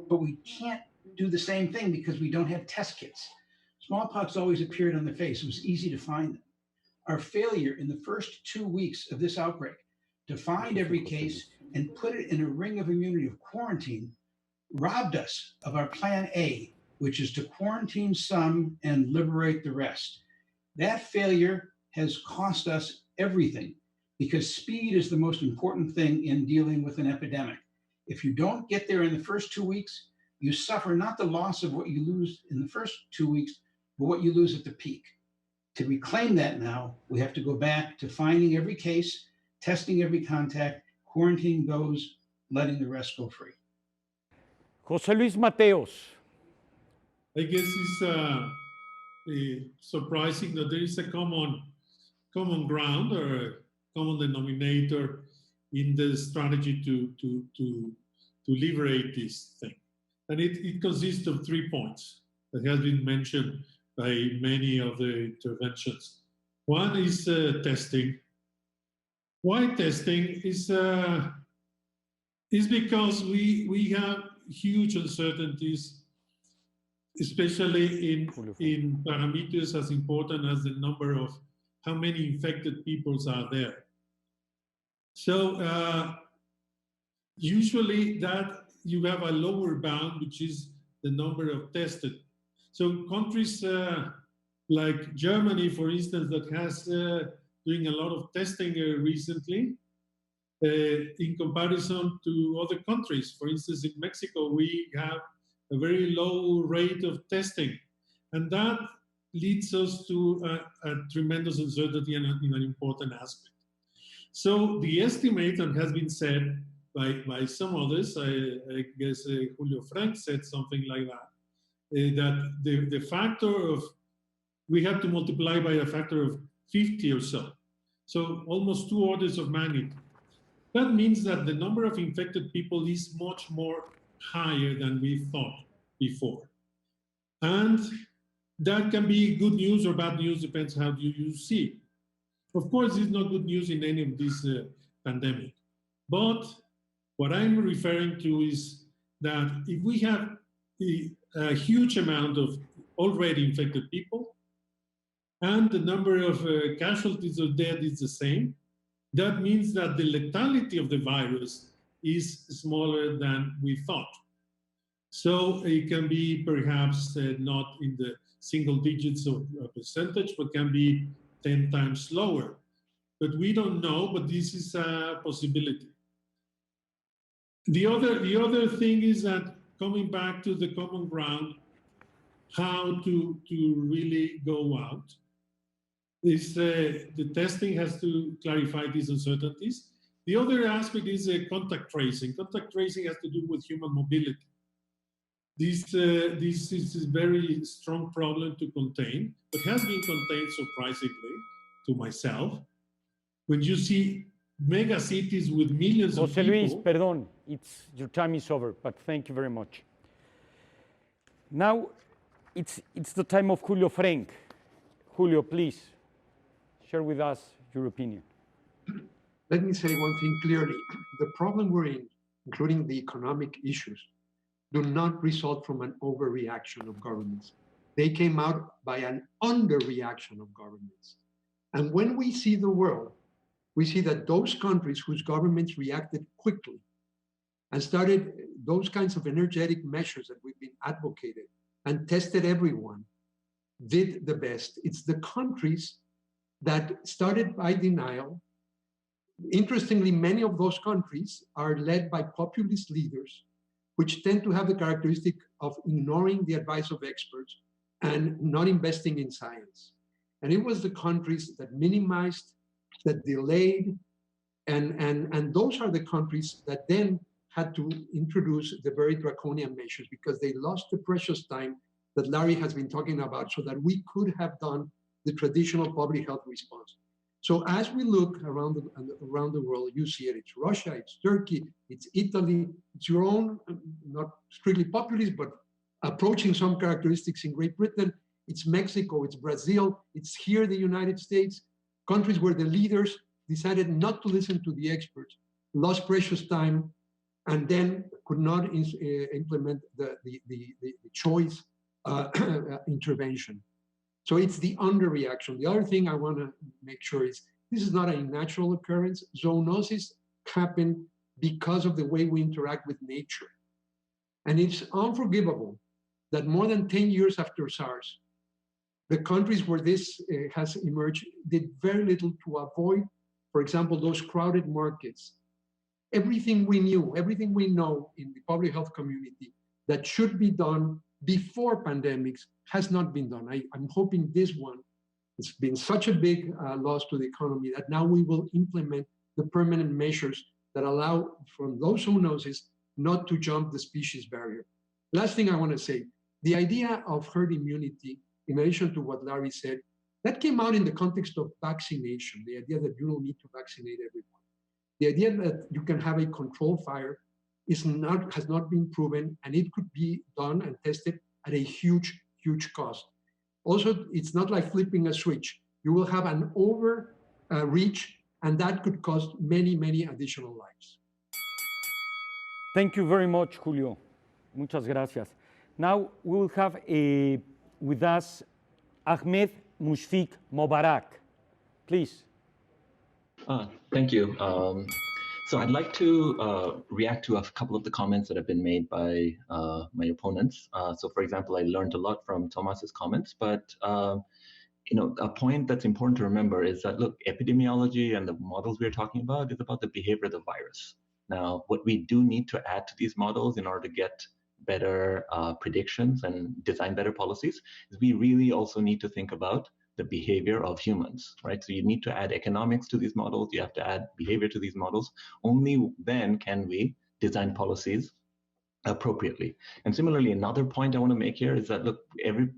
But we can't do the same thing because we don't have test kits. Smallpox always appeared on the face. It was easy to find them. Our failure in the first 2 weeks of this outbreak to find every case and put it in a ring of immunity of quarantine robbed us of our plan A, which is to quarantine some and liberate the rest. That failure has cost us everything because speed is the most important thing in dealing with an epidemic. If you don't get there in the first 2 weeks, you suffer not the loss of what you lose in the first 2 weeks, but what you lose at the peak. To reclaim that now, we have to go back to finding every case, testing every contact, quarantining those, letting the rest go free. José Luis Mateos. I guess it's surprising that there is a common ground or a common denominator in the strategy to liberate this thing. And it consists of 3 points that has been mentioned by many of the interventions. One is testing. Why testing is because we have huge uncertainties, especially in parameters as important as the number of how many infected people are there. So usually that you have a lower bound, which is the number of tested. So countries like Germany, for instance, that has doing a lot of testing recently, in comparison to other countries. For instance, in Mexico, we have a very low rate of testing, and that leads us to a tremendous uncertainty in an important aspect. So the estimate, and has been said by some others, I guess Julio Frank said something like that, that the factor of, we have to multiply by a factor of 50 or so. So almost 2 orders of magnitude. That means that the number of infected people is much more higher than we thought before. And that can be good news or bad news, depends how you see it. Of course, it's not good news in any of this pandemic. But what I'm referring to is that if we have a huge amount of already infected people, and the number of casualties or death is the same, that means that the lethality of the virus is smaller than we thought. So it can be perhaps not in the single digits of a percentage, but can be 10 times lower. But we don't know, but this is a possibility. The other thing is that coming back to the common ground, how to really go out, is the testing has to clarify these uncertainties. The other aspect is contact tracing. Contact tracing has to do with human mobility. This is a very strong problem to contain, but has been contained surprisingly to myself. When you see mega cities with millions of people. José Luis, perdón, your time is over, but thank you very much. Now, it's the time of Julio Frank. Julio, please. Share with us your opinion. Let me say one thing clearly. The problem we're in, including the economic issues, do not result from an overreaction of governments. They came out by an underreaction of governments. And when we see the world, we see that those countries whose governments reacted quickly and started those kinds of energetic measures that we've been advocated and tested everyone did the best. It's the countries that started by denial. Interestingly, many of those countries are led by populist leaders, which tend to have the characteristic of ignoring the advice of experts and not investing in science. And it was the countries that minimized, that delayed, and those are the countries that then had to introduce the very draconian measures because they lost the precious time that Larry has been talking about so that we could have done the traditional public health response. So as we look around the world, you see it, it's Russia, it's Turkey, it's Italy, it's your own, not strictly populist, but approaching some characteristics in Great Britain, it's Mexico, it's Brazil, it's here the United States, countries where the leaders decided not to listen to the experts, lost precious time, and then could not implement the choice intervention. So it's the underreaction. The other thing I want to make sure is this is not a natural occurrence. Zoonosis happen because of the way we interact with nature. And it's unforgivable that more than 10 years after SARS, the countries where this has emerged did very little to avoid, for example, those crowded markets. Everything we knew, everything we know in the public health community that should be done before pandemics has not been done. I'm hoping this one, it's been such a big loss to the economy that now we will implement the permanent measures that allow from those zoonoses not to jump the species barrier. Last thing I want to say, the idea of herd immunity, in addition to what Larry said, that came out in the context of vaccination, the idea that you don't need to vaccinate everyone. The idea that you can have a controlled fire has not been proven, and it could be done and tested at a huge, huge cost. Also, it's not like flipping a switch. You will have an overreach, and that could cost many, many additional lives. Thank you very much, Julio. Muchas gracias. Now we will have with us Ahmed Mushfiq Mobarak. Please. Thank you. So I'd like to react to a couple of the comments that have been made by my opponents. So for example, I learned a lot from Thomas's comments, but a point that's important to remember is that, look, epidemiology and the models we're talking about is about the behavior of the virus. Now, what we do need to add to these models in order to get better predictions and design better policies is we really also need to think about the behavior of humans, right? So you need to add economics to these models, you have to add behavior to these models. Only then can we design policies appropriately. And similarly, another point I want to make here is that, look,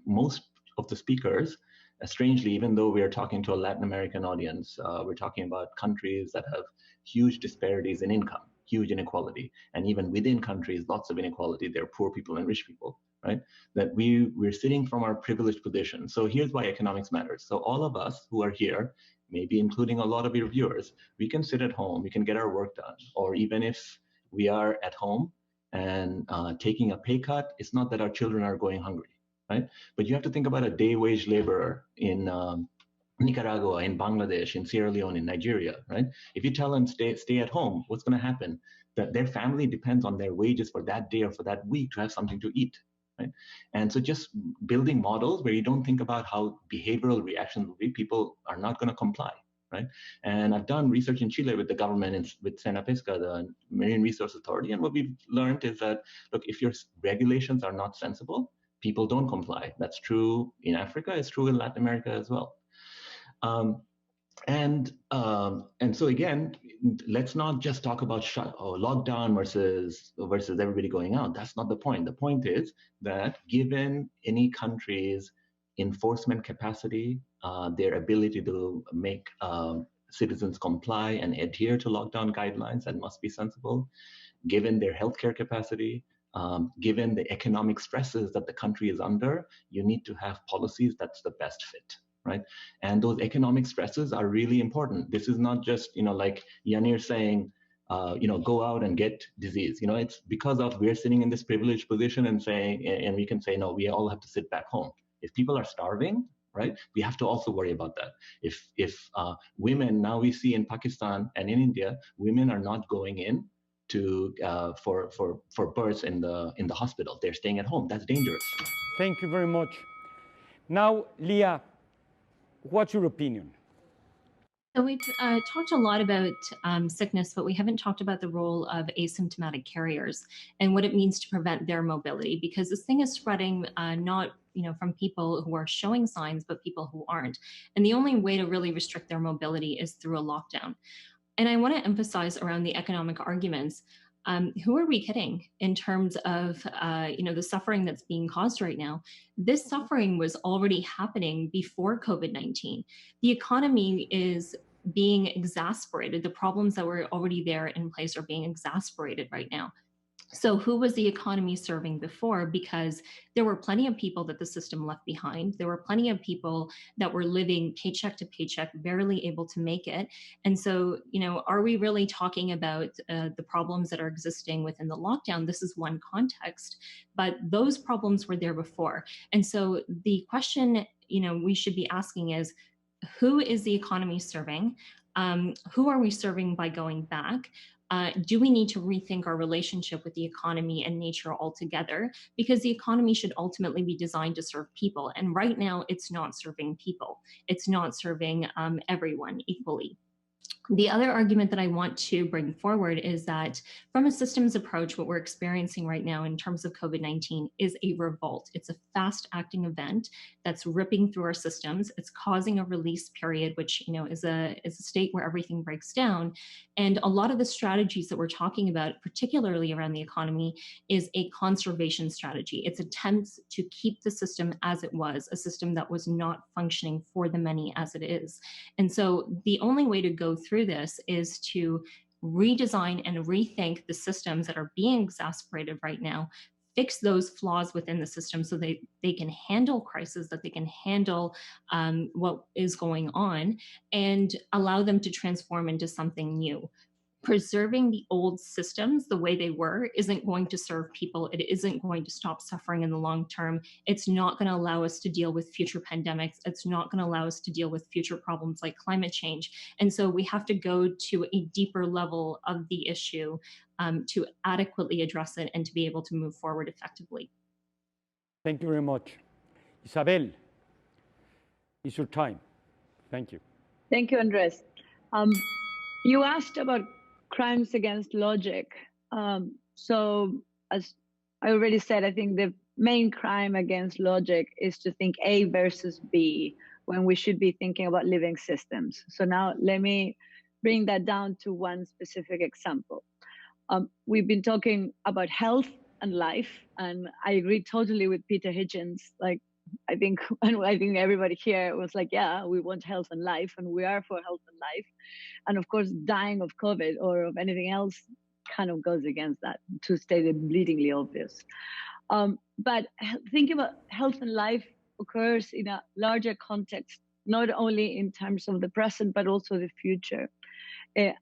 most of the speakers, strangely, even though we are talking to a Latin American audience, we're talking about countries that have huge disparities in income, huge inequality, and even within countries, lots of inequality. There are poor people and rich people, right? That we're sitting from our privileged position. So here's why economics matters. So all of us who are here, maybe including a lot of your viewers, we can sit at home, we can get our work done, or even if we are at home and taking a pay cut, it's not that our children are going hungry, right? But you have to think about a day wage laborer in Nicaragua, in Bangladesh, in Sierra Leone, in Nigeria, right? If you tell them stay at home, what's going to happen? That their family depends on their wages for that day or for that week to have something to eat, right? And so just building models where you don't think about how behavioral reactions will be, people are not going to comply, right? And I've done research in Chile with the government and with Senapesca, the Marine Resource Authority, and what we've learned is that, look, if your regulations are not sensible, people don't comply. That's true in Africa, it's true in Latin America as well. And so again, let's not just talk about lockdown versus everybody going out. That's not the point. The point is that given any country's enforcement capacity, their ability to make citizens comply and adhere to lockdown guidelines, that must be sensible, given their healthcare capacity, given the economic stresses that the country is under, you need to have policies that's the best fit. Right, and those economic stresses are really important. This is not just like Yanir saying, go out and get disease. It's because of we're sitting in this privileged position and saying, and we can say no, we all have to sit back home. If people are starving, right, we have to also worry about that. If women, now we see in Pakistan and in India, women are not going in for births in the hospital. They're staying at home. That's dangerous. Thank you very much. Now, Leah, what's your opinion? So we've talked a lot about sickness, but we haven't talked about the role of asymptomatic carriers and what it means to prevent their mobility, because this thing is spreading not from people who are showing signs, but people who aren't. And the only way to really restrict their mobility is through a lockdown. And I want to emphasize around the economic arguments. Who are we kidding in terms of the suffering that's being caused right now? This suffering was already happening before COVID-19. The economy is being exacerbated. The problems that were already there in place are being exacerbated right now. So who was the economy serving before? Because there were plenty of people that the system left behind. There were plenty of people that were living paycheck to paycheck, barely able to make it. And so, are we really talking about the problems that are existing within the lockdown? This is one context, but those problems were there before. And so the question, we should be asking is, who is the economy serving? Who are we serving by going back? Do we need to rethink our relationship with the economy and nature altogether? Because the economy should ultimately be designed to serve people. And right now, it's not serving people. It's not serving everyone equally. The other argument that I want to bring forward is that from a systems approach, what we're experiencing right now in terms of COVID-19 is a revolt. It's a fast-acting event that's ripping through our systems. It's causing a release period, which is a state where everything breaks down. And a lot of the strategies that we're talking about, particularly around the economy, is a conservation strategy. It's attempts to keep the system as it was, a system that was not functioning for the many as it is. And so the only way to go through this is to redesign and rethink the systems that are being exacerbated right now, fix those flaws within the system so they can handle crisis, that they can handle what is going on, and allow them to transform into something new. Preserving the old systems the way they were isn't going to serve people. It isn't going to stop suffering in the long term. It's not going to allow us to deal with future pandemics. It's not going to allow us to deal with future problems like climate change. And so we have to go to a deeper level of the issue to adequately address it and to be able to move forward effectively. Thank you very much. Isabel, it's your time. Thank you. Thank you, Andres. You asked about crimes against logic. So as I already said, I think the main crime against logic is to think A versus B when we should be thinking about living systems. So now let me bring that down to one specific example. We've been talking about health and life, and I agree totally with Peter Hitchens. I think everybody here was like, yeah, we want health and life, and we are for health and life. And of course, dying of COVID or of anything else kind of goes against that, to state it bleedingly obvious. But thinking about health and life occurs in a larger context, not only in terms of the present, but also the future.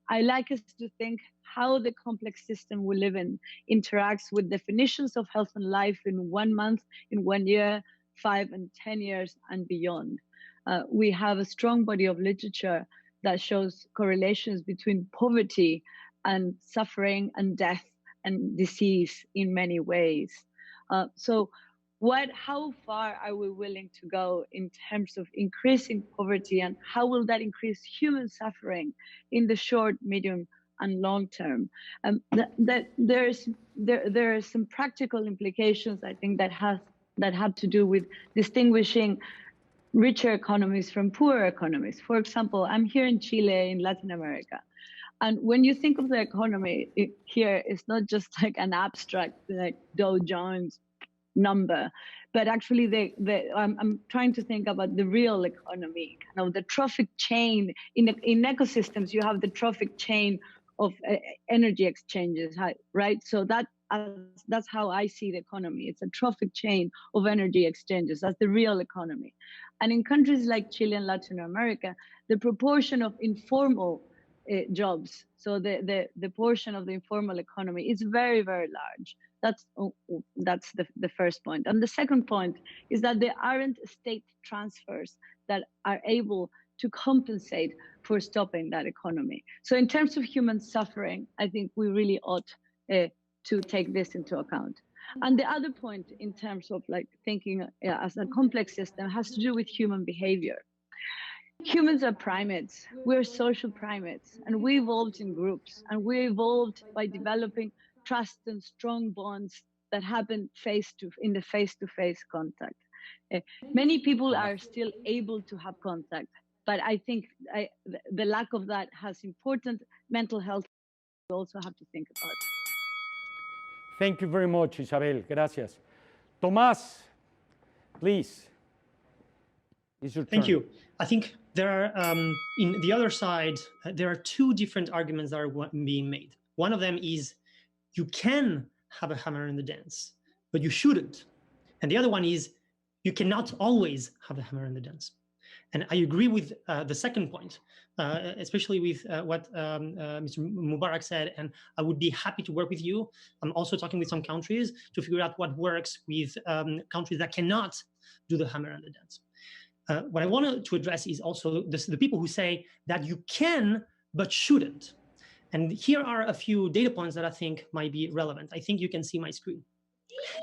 I like us to think how the complex system we live in interacts with definitions of health and life in 1 month, in 1 year, 5 and 10 years and beyond. We have a strong body of literature that shows correlations between poverty and suffering and death and disease in many ways. So how far are we willing to go in terms of increasing poverty, and how will that increase human suffering in the short, medium, and long term? There are some practical implications, I think, that have to do with distinguishing richer economies from poorer economies. For example, I'm here in Chile, in Latin America. And when you think of the economy here, it's not just like an abstract like Dow Jones number, but actually I'm trying to think about the real economy, kind of the trophic chain. In ecosystems, you have the trophic chain of energy exchanges, right? So that's how I see the economy. It's a trophic chain of energy exchanges. That's the real economy. And in countries like Chile and Latin America, the proportion of informal jobs, so the portion of the informal economy is very, very large. That's the first point. And the second point is that there aren't state transfers that are able to compensate for stopping that economy. So in terms of human suffering, I think we really ought to take this into account. And the other point in terms of like thinking as a complex system has to do with human behavior. Humans are primates. We're social primates, and we evolved in groups, and we evolved by developing trust and strong bonds that happen in the face-to-face contact. Many people are still able to have contact, but I think the lack of that has important mental health we also have to think about. Thank you very much, Isabel. Gracias. Tomás, please. It's your turn. Thank you. I think there are, in the other side, there are two different arguments that are being made. One of them is you can have a hammer in the dance, but you shouldn't. And the other one is you cannot always have a hammer in the dance. And I agree with the second point, especially with what Mr. Mubarak said, and I would be happy to work with you. I'm also talking with some countries to figure out what works with countries that cannot do the hammer and the dance. What I wanted to address is also the people who say that you can but shouldn't. And here are a few data points that I think might be relevant. I think you can see my screen.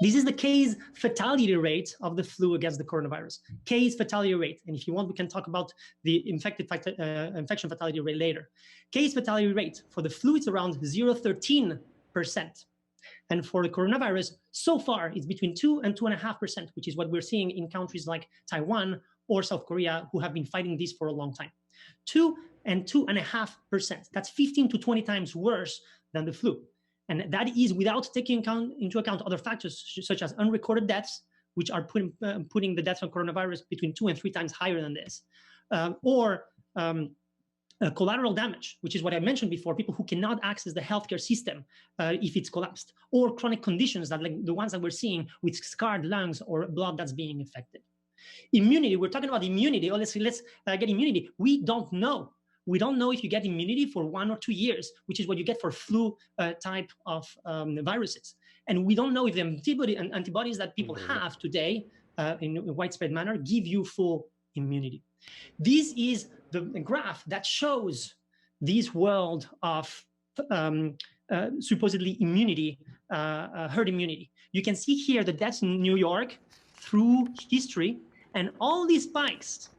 This is the case fatality rate of the flu against the coronavirus. Case fatality rate. And if you want, we can talk about the infection fatality rate later. Case fatality rate for the flu, it's around 0.13%. And for the coronavirus, so far, it's between 2 and 2.5%, which is what we're seeing in countries like Taiwan or South Korea, who have been fighting this for a long time. 2 and 2.5%. That's 15 to 20 times worse than the flu. And that is without taking into account other factors, such as unrecorded deaths, which are putting the deaths on coronavirus between 2 and 3 times higher than this, or collateral damage, which is what I mentioned before, people who cannot access the healthcare system if it's collapsed, or chronic conditions that like the ones that we're seeing with scarred lungs or blood that's being affected. Immunity, we're talking about immunity. Let's get immunity. We don't know. We don't know if you get immunity for 1 or 2 years, which is what you get for flu type of viruses. And we don't know if the antibodies that people have today in a widespread manner give you full immunity. This is the graph that shows this world of supposedly immunity, herd immunity. You can see here the deaths in New York through history, and all these spikes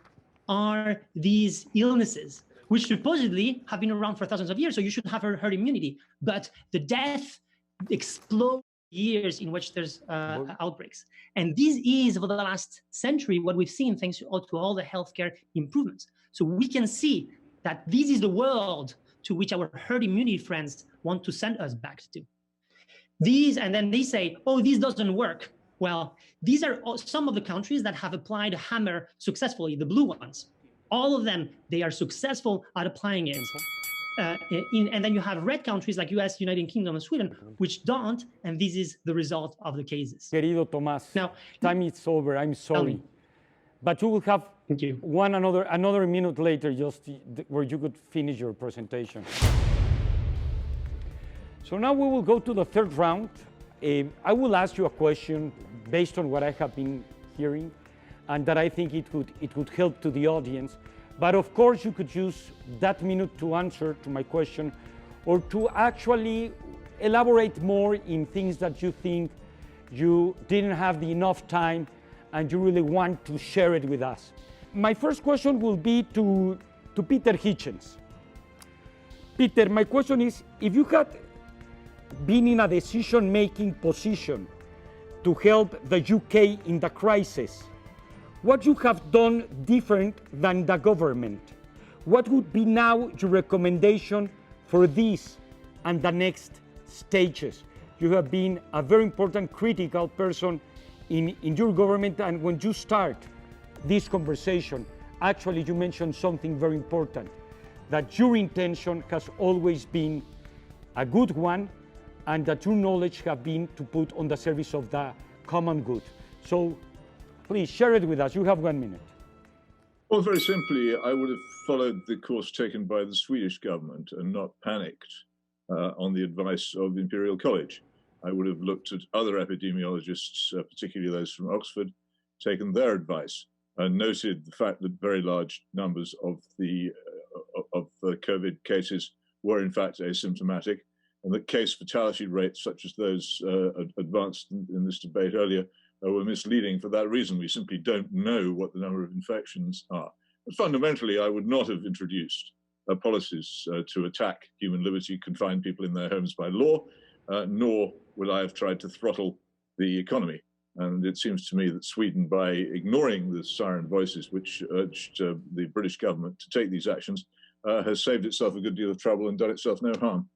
are these illnesses which supposedly have been around for thousands of years, so you should have herd immunity. But the death explodes years in which there's outbreaks. And this is, over the last century, what we've seen thanks to all the healthcare improvements. So we can see that this is the world to which our herd immunity friends want to send us back to. And then they say, oh, this doesn't work. Well, these are some of the countries that have applied a hammer successfully, the blue ones. All of them, they are successful at applying it. And then you have red countries like US, United Kingdom, and Sweden, which don't, and this is the result of the cases. Querido Tomás, now, time is over, I'm sorry. But you will have another minute later just where you could finish your presentation. So now we will go to the third round. I will ask you a question based on what I have been hearing, and that I think it would help to the audience. But of course, you could use that minute to answer to my question, or to actually elaborate more in things that you think you didn't have enough time and you really want to share it with us. My first question will be to Peter Hitchens. Peter, my question is, if you had been in a decision-making position to help the UK in the crisis, what you have done different than the government? What would be now your recommendation for this and the next stages? You have been a very important critical person in your government, and when you start this conversation, actually you mentioned something very important, that your intention has always been a good one, and that your knowledge have been to put on the service of the common good. So please share it with us. You have 1 minute. Well, very simply, I would have followed the course taken by the Swedish government and not panicked on the advice of the Imperial College. I would have looked at other epidemiologists, particularly those from Oxford, taken their advice, and noted the fact that very large numbers of COVID cases were in fact asymptomatic, and that case fatality rates such as those advanced in this debate earlier were misleading for that reason. We simply don't know what the number of infections are. But fundamentally, I would not have introduced policies to attack human liberty, confine people in their homes by law, nor would I have tried to throttle the economy. And it seems to me that Sweden, by ignoring the siren voices which urged the British government to take these actions, has saved itself a good deal of trouble and done itself no harm.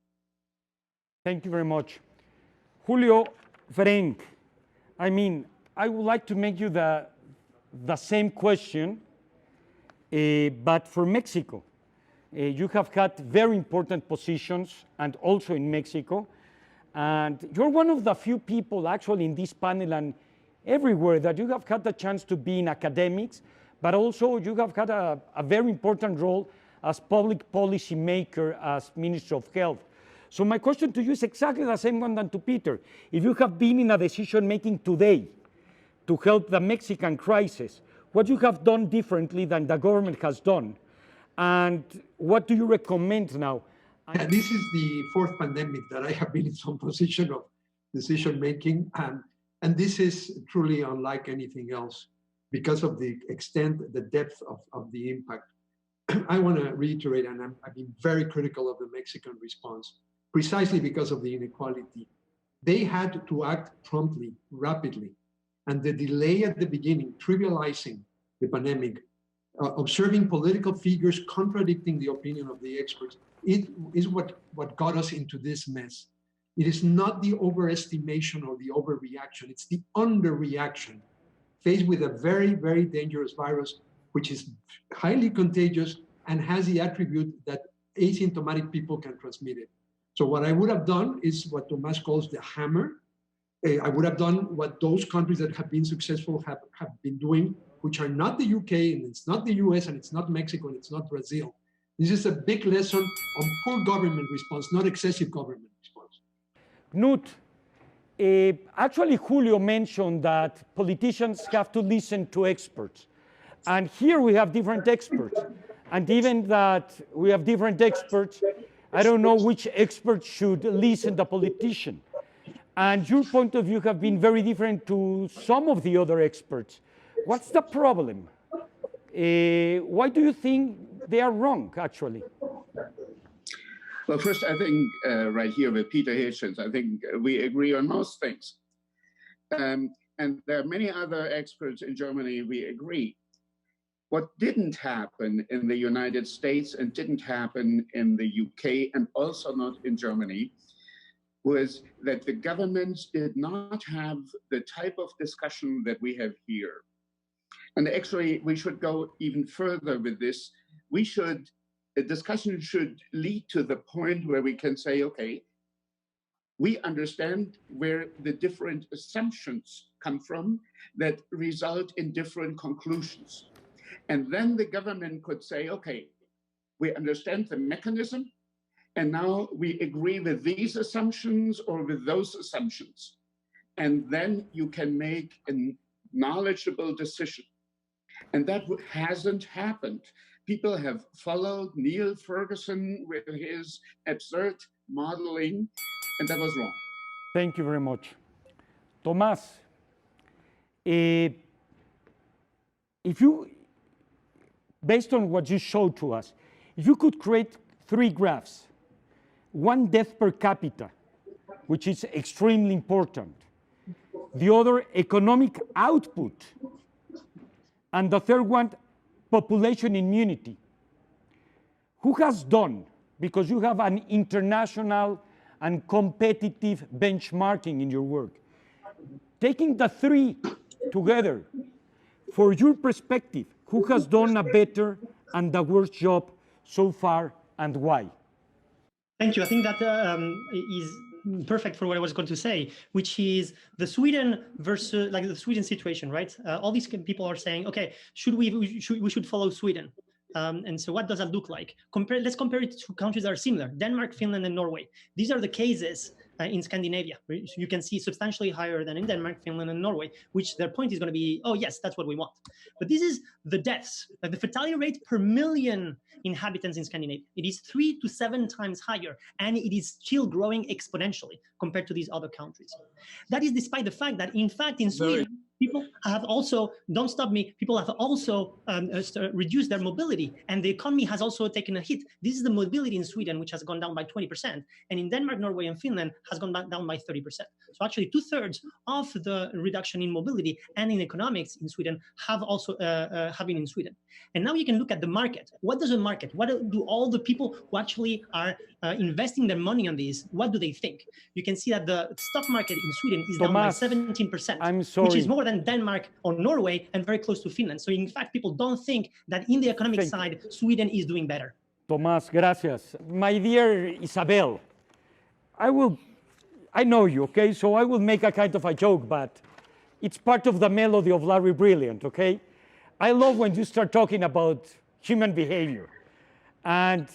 Thank you very much. Julio Ferenc, I mean, I would like to make you the same question, but for Mexico. You have had very important positions, and also in Mexico. And you're one of the few people actually in this panel and everywhere that you have had the chance to be in academics, but also you have had a very important role as public policy maker, as Minister of Health. So my question to you is exactly the same one than to Peter. If you have been in a decision making today to help the Mexican crisis, what you have done differently than the government has done, and what do you recommend now? This is the fourth pandemic that I have been in some position of decision making, and this is truly unlike anything else because of the extent, the depth of the impact. I want to reiterate, and I've been very critical of the Mexican response, precisely because of the inequality. They had to act promptly, rapidly, and the delay at the beginning, trivializing the pandemic, observing political figures contradicting the opinion of the experts, it is what got us into this mess. It is not the overestimation or the overreaction, it's the underreaction faced with a very, very dangerous virus, which is highly contagious and has the attribute that asymptomatic people can transmit it. So what I would have done is what Tomas calls the hammer. I would have done what those countries that have been successful have been doing, which are not the UK, and it's not the US, and it's not Mexico, and it's not Brazil. This is a big lesson on poor government response, not excessive government response. Knut, actually Julio mentioned that politicians have to listen to experts. And here we have different experts. And even that we have different experts, I don't know which expert should listen to the politician. And your point of view have been very different to some of the other experts. What's the problem? Why do you think they are wrong, actually? Well, first, I think right here with Peter Hitchens, I think we agree on most things. And there are many other experts in Germany we agree. What didn't happen in the United States and didn't happen in the UK and also not in Germany was that the governments did not have the type of discussion that we have here. And actually, we should go even further with this. A discussion should lead to the point where we can say, okay, we understand where the different assumptions come from that result in different conclusions. And then the government could say, okay, we understand the mechanism, and now we agree with these assumptions or with those assumptions. And then you can make a knowledgeable decision. And that hasn't happened. People have followed Neil Ferguson with his absurd modeling, and that was wrong. Thank you very much. Tomas, if you, based on what you showed to us, if you could create 3 graphs, one death per capita, which is extremely important, the other economic output, and the third one, population immunity. Who has done, because you have an international and competitive benchmarking in your work, taking the 3 together, for your perspective, who has done a better and the worst job so far, and why? Thank you. I think that is perfect for what I was going to say, which is the Sweden versus like the Sweden situation, right? All these people are saying, okay, we should follow Sweden. And so what does that look like? Let's compare it to countries that are similar, Denmark, Finland, and Norway. These are the cases in Scandinavia. You can see substantially higher than in Denmark, Finland, and Norway, which their point is going to be, oh, yes, that's what we want. But this is the deaths, the fatality rate per million inhabitants in Scandinavia. It is 3 to 7 times higher, and it is still growing exponentially compared to these other countries. That is despite the fact that, in fact, in Sweden, people have also, don't stop me, people have also reduced their mobility, and the economy has also taken a hit. This is the mobility in Sweden, which has gone down by 20%, and in Denmark, Norway, and Finland has gone down by 30%. So actually 2/3 of the reduction in mobility and in economics in Sweden have also been in Sweden. And now you can look at the market. What does the market, what do all the people who actually are investing their money on these, what do they think? You can see that the stock market in Sweden is down by 17%, which is more than Denmark or Norway and very close to Finland. So in fact, people don't think that in the economic side, Sweden is doing better. Tomás, gracias. My dear Isabel, I know you, okay? So I will make a kind of a joke, but it's part of the melody of Larry Brilliant, okay? I love when you start talking about human behavior. And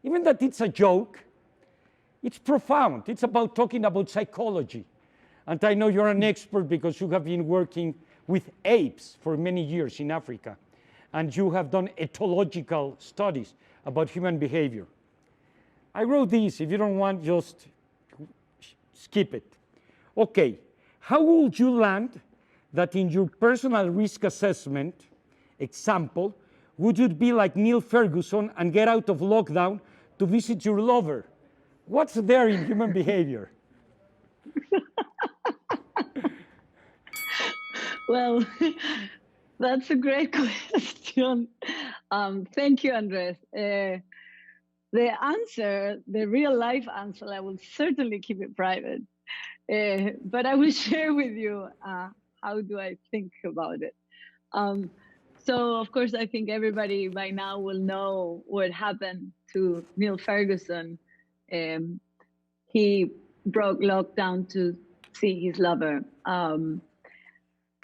even that it's a joke, it's profound. It's about talking about psychology. And I know you're an expert because you have been working with apes for many years in Africa. And you have done ethological studies about human behavior. I wrote this. If you don't want, just skip it. Okay, how would you land that in your personal risk assessment example, would you be like Neil Ferguson and get out of lockdown to visit your lover? What's there in human behavior? Well, that's a great question. Thank you, Andres. The answer, the real life answer, I will certainly keep it private. But I will share with you how do I think about it. So, of course, I think everybody by now will know what happened to Neil Ferguson. He broke lockdown to see his lover.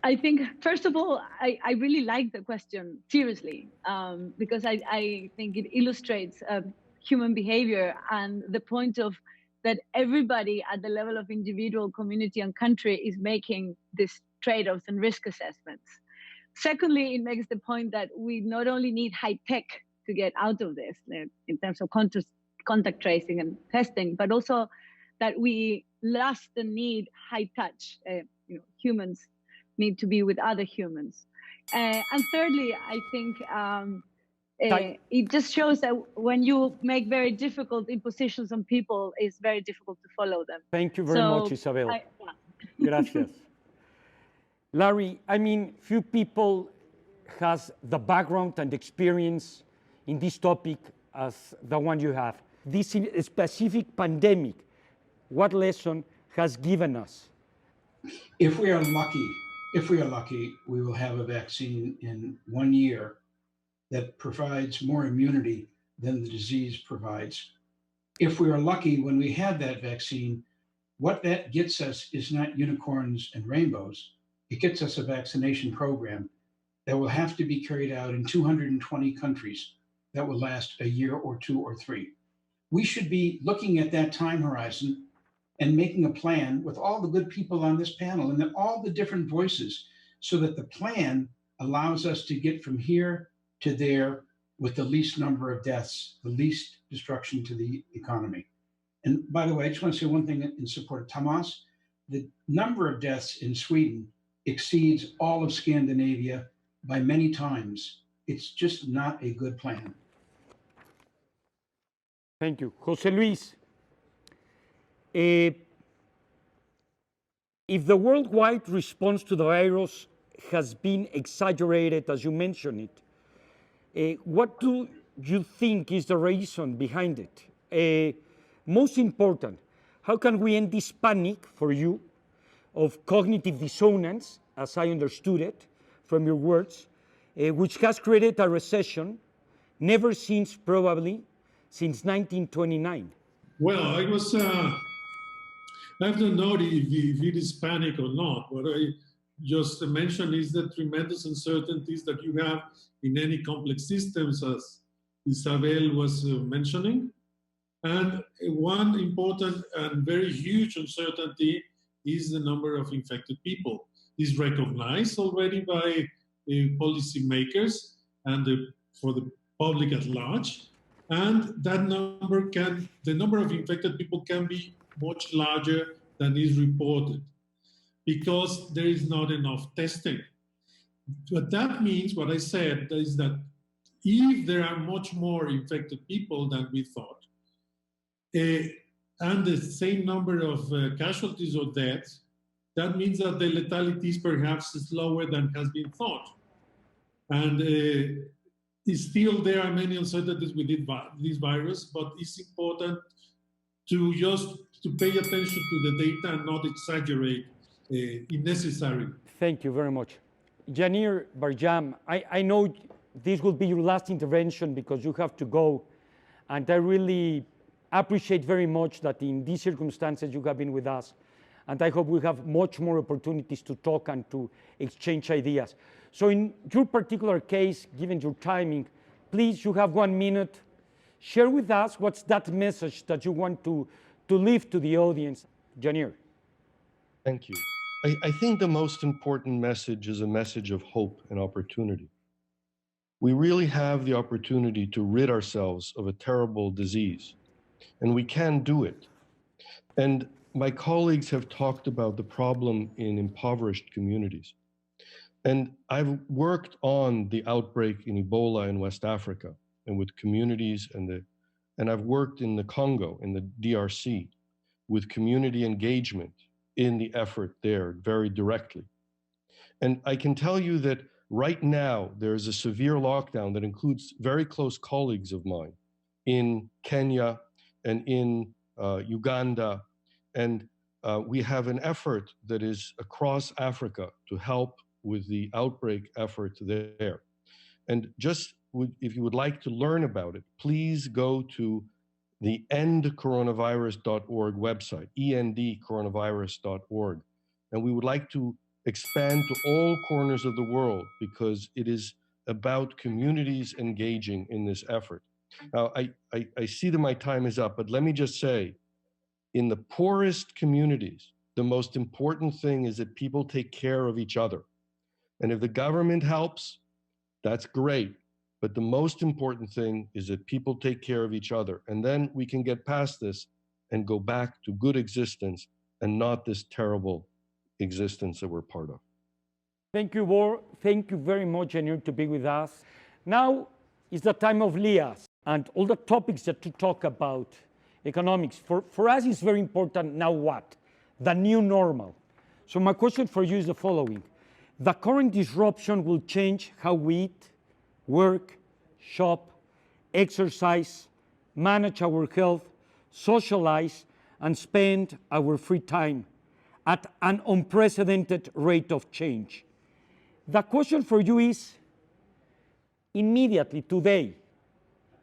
I think, first of all, I really like the question, seriously, because I think it illustrates human behavior and the point of that everybody at the level of individual, community, and country is making these trade-offs and risk assessments. Secondly, it makes the point that we not only need high tech to get out of this in terms of contact tracing and testing, but also that we last need high touch. Humans need to be with other humans. And thirdly, I think it just shows that when you make very difficult impositions on people, it's very difficult to follow them. Thank you very much, Isabel. Gracias. Larry, I mean, few people has the background and experience in this topic as the one you have. This specific pandemic, what lesson has given us? If we are lucky, we will have a vaccine in 1 year that provides more immunity than the disease provides. If we are lucky, when we have that vaccine, what that gets us is not unicorns and rainbows. It gets us a vaccination program that will have to be carried out in 220 countries that will last a year or 2 or 3. We should be looking at that time horizon and making a plan with all the good people on this panel and all the different voices so that the plan allows us to get from here to there with the least number of deaths, the least destruction to the economy. And by the way, I just want to say one thing in support of Tomás. The number of deaths in Sweden exceeds all of Scandinavia by many times. It's just not a good plan. Thank you. José Luis, if the worldwide response to the virus has been exaggerated, as you mentioned it, what do you think is the reason behind it? Most important, how can we end this panic for you of cognitive dissonance, as I understood it from your words, which has created a recession never since probably since 1929? Well, I have to know if it is panic or not. What I just mentioned is the tremendous uncertainties that you have in any complex systems, as Isabel was mentioning. And one important and very huge uncertainty is the number of infected people. Is recognized already by policymakers and for the public at large. And that the number of infected people can be much larger than is reported because there is not enough testing. But that means, what I said is that if there are much more infected people than we thought, and the same number of casualties or deaths, that means that the lethality is perhaps lower than has been thought. And still there are many uncertainties with this virus, but it's important to pay attention to the data and not exaggerate unnecessarily. Thank you very much. Janir Barjam, I know this will be your last intervention because you have to go, and I really appreciate very much that in these circumstances you have been with us, and I hope we have much more opportunities to talk and to exchange ideas. So in your particular case, given your timing, please, you have 1 minute. Share with us what's that message that you want to leave to the audience. Janir. Thank you. I think the most important message is a message of hope and opportunity. We really have the opportunity to rid ourselves of a terrible disease, and we can do it. And my colleagues have talked about the problem in impoverished communities. And I've worked on the outbreak in Ebola in West Africa and with communities and I've worked in the Congo, in the DRC, with community engagement in the effort there very directly. And I can tell you that right now there's a severe lockdown that includes very close colleagues of mine in Kenya and in Uganda. And we have an effort that is across Africa to help with the outbreak effort there. And just if you would like to learn about it, please go to the endcoronavirus.org website, endcoronavirus.org. And we would like to expand to all corners of the world because it is about communities engaging in this effort. Now, I see that my time is up, but let me just say, in the poorest communities, the most important thing is that people take care of each other. And if the government helps, that's great. But the most important thing is that people take care of each other. And then we can get past this and go back to good existence and not this terrible existence that we're part of. Thank you, War. Thank you very much, Janir, to be with us. Now is the time of Leah and all the topics that you talk about. Economics. For us, it's very important now what? The new normal. So my question for you is the following. The current disruption will change how we eat, work, shop, exercise, manage our health, socialize, and spend our free time at an unprecedented rate of change. The question for you is, immediately today,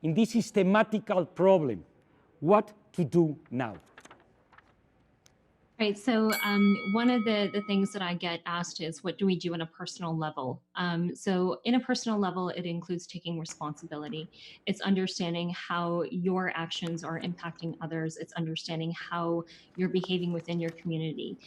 in this systematical problem, what to do now? Right, so one of the things that I get asked is, what do we do on a personal level? So in a personal level, it includes taking responsibility. It's understanding how your actions are impacting others. It's understanding how you're behaving within your community.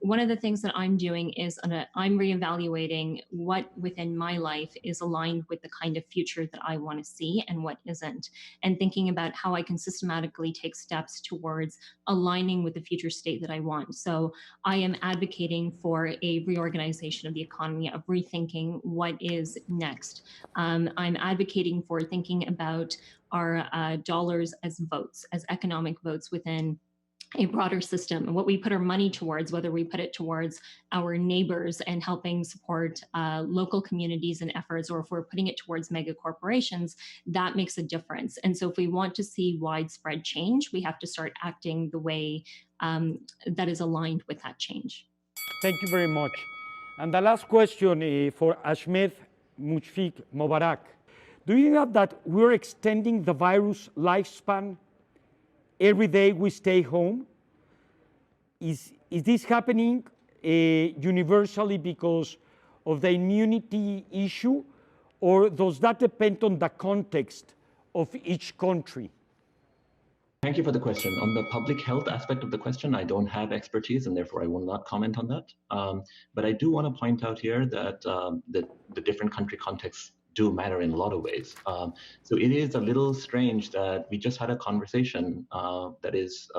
One of the things that I'm doing is I'm reevaluating what within my life is aligned with the kind of future that I want to see and what isn't, and thinking about how I can systematically take steps towards aligning with the future state that I want. So I am advocating for a reorganization of the economy, of rethinking what is next. I'm advocating for thinking about our dollars as votes, as economic votes within a broader system, and what we put our money towards, whether we put it towards our neighbors and helping support local communities and efforts, or if we're putting it towards mega corporations, that makes a difference. And so if we want to see widespread change, we have to start acting the way that is aligned with that change. Thank you very much. And the last question for Ahmed Mushfiq Mobarak. Do you think that we're extending the virus lifespan every day we stay home? Is this happening universally because of the immunity issue, or does that depend on the context of each country? Thank you for the question. On the public health aspect of the question, I don't have expertise and therefore I will not comment on that. But I do want to point out here that the different country contexts do matter in a lot of ways. So it is a little strange that we just had a conversation that is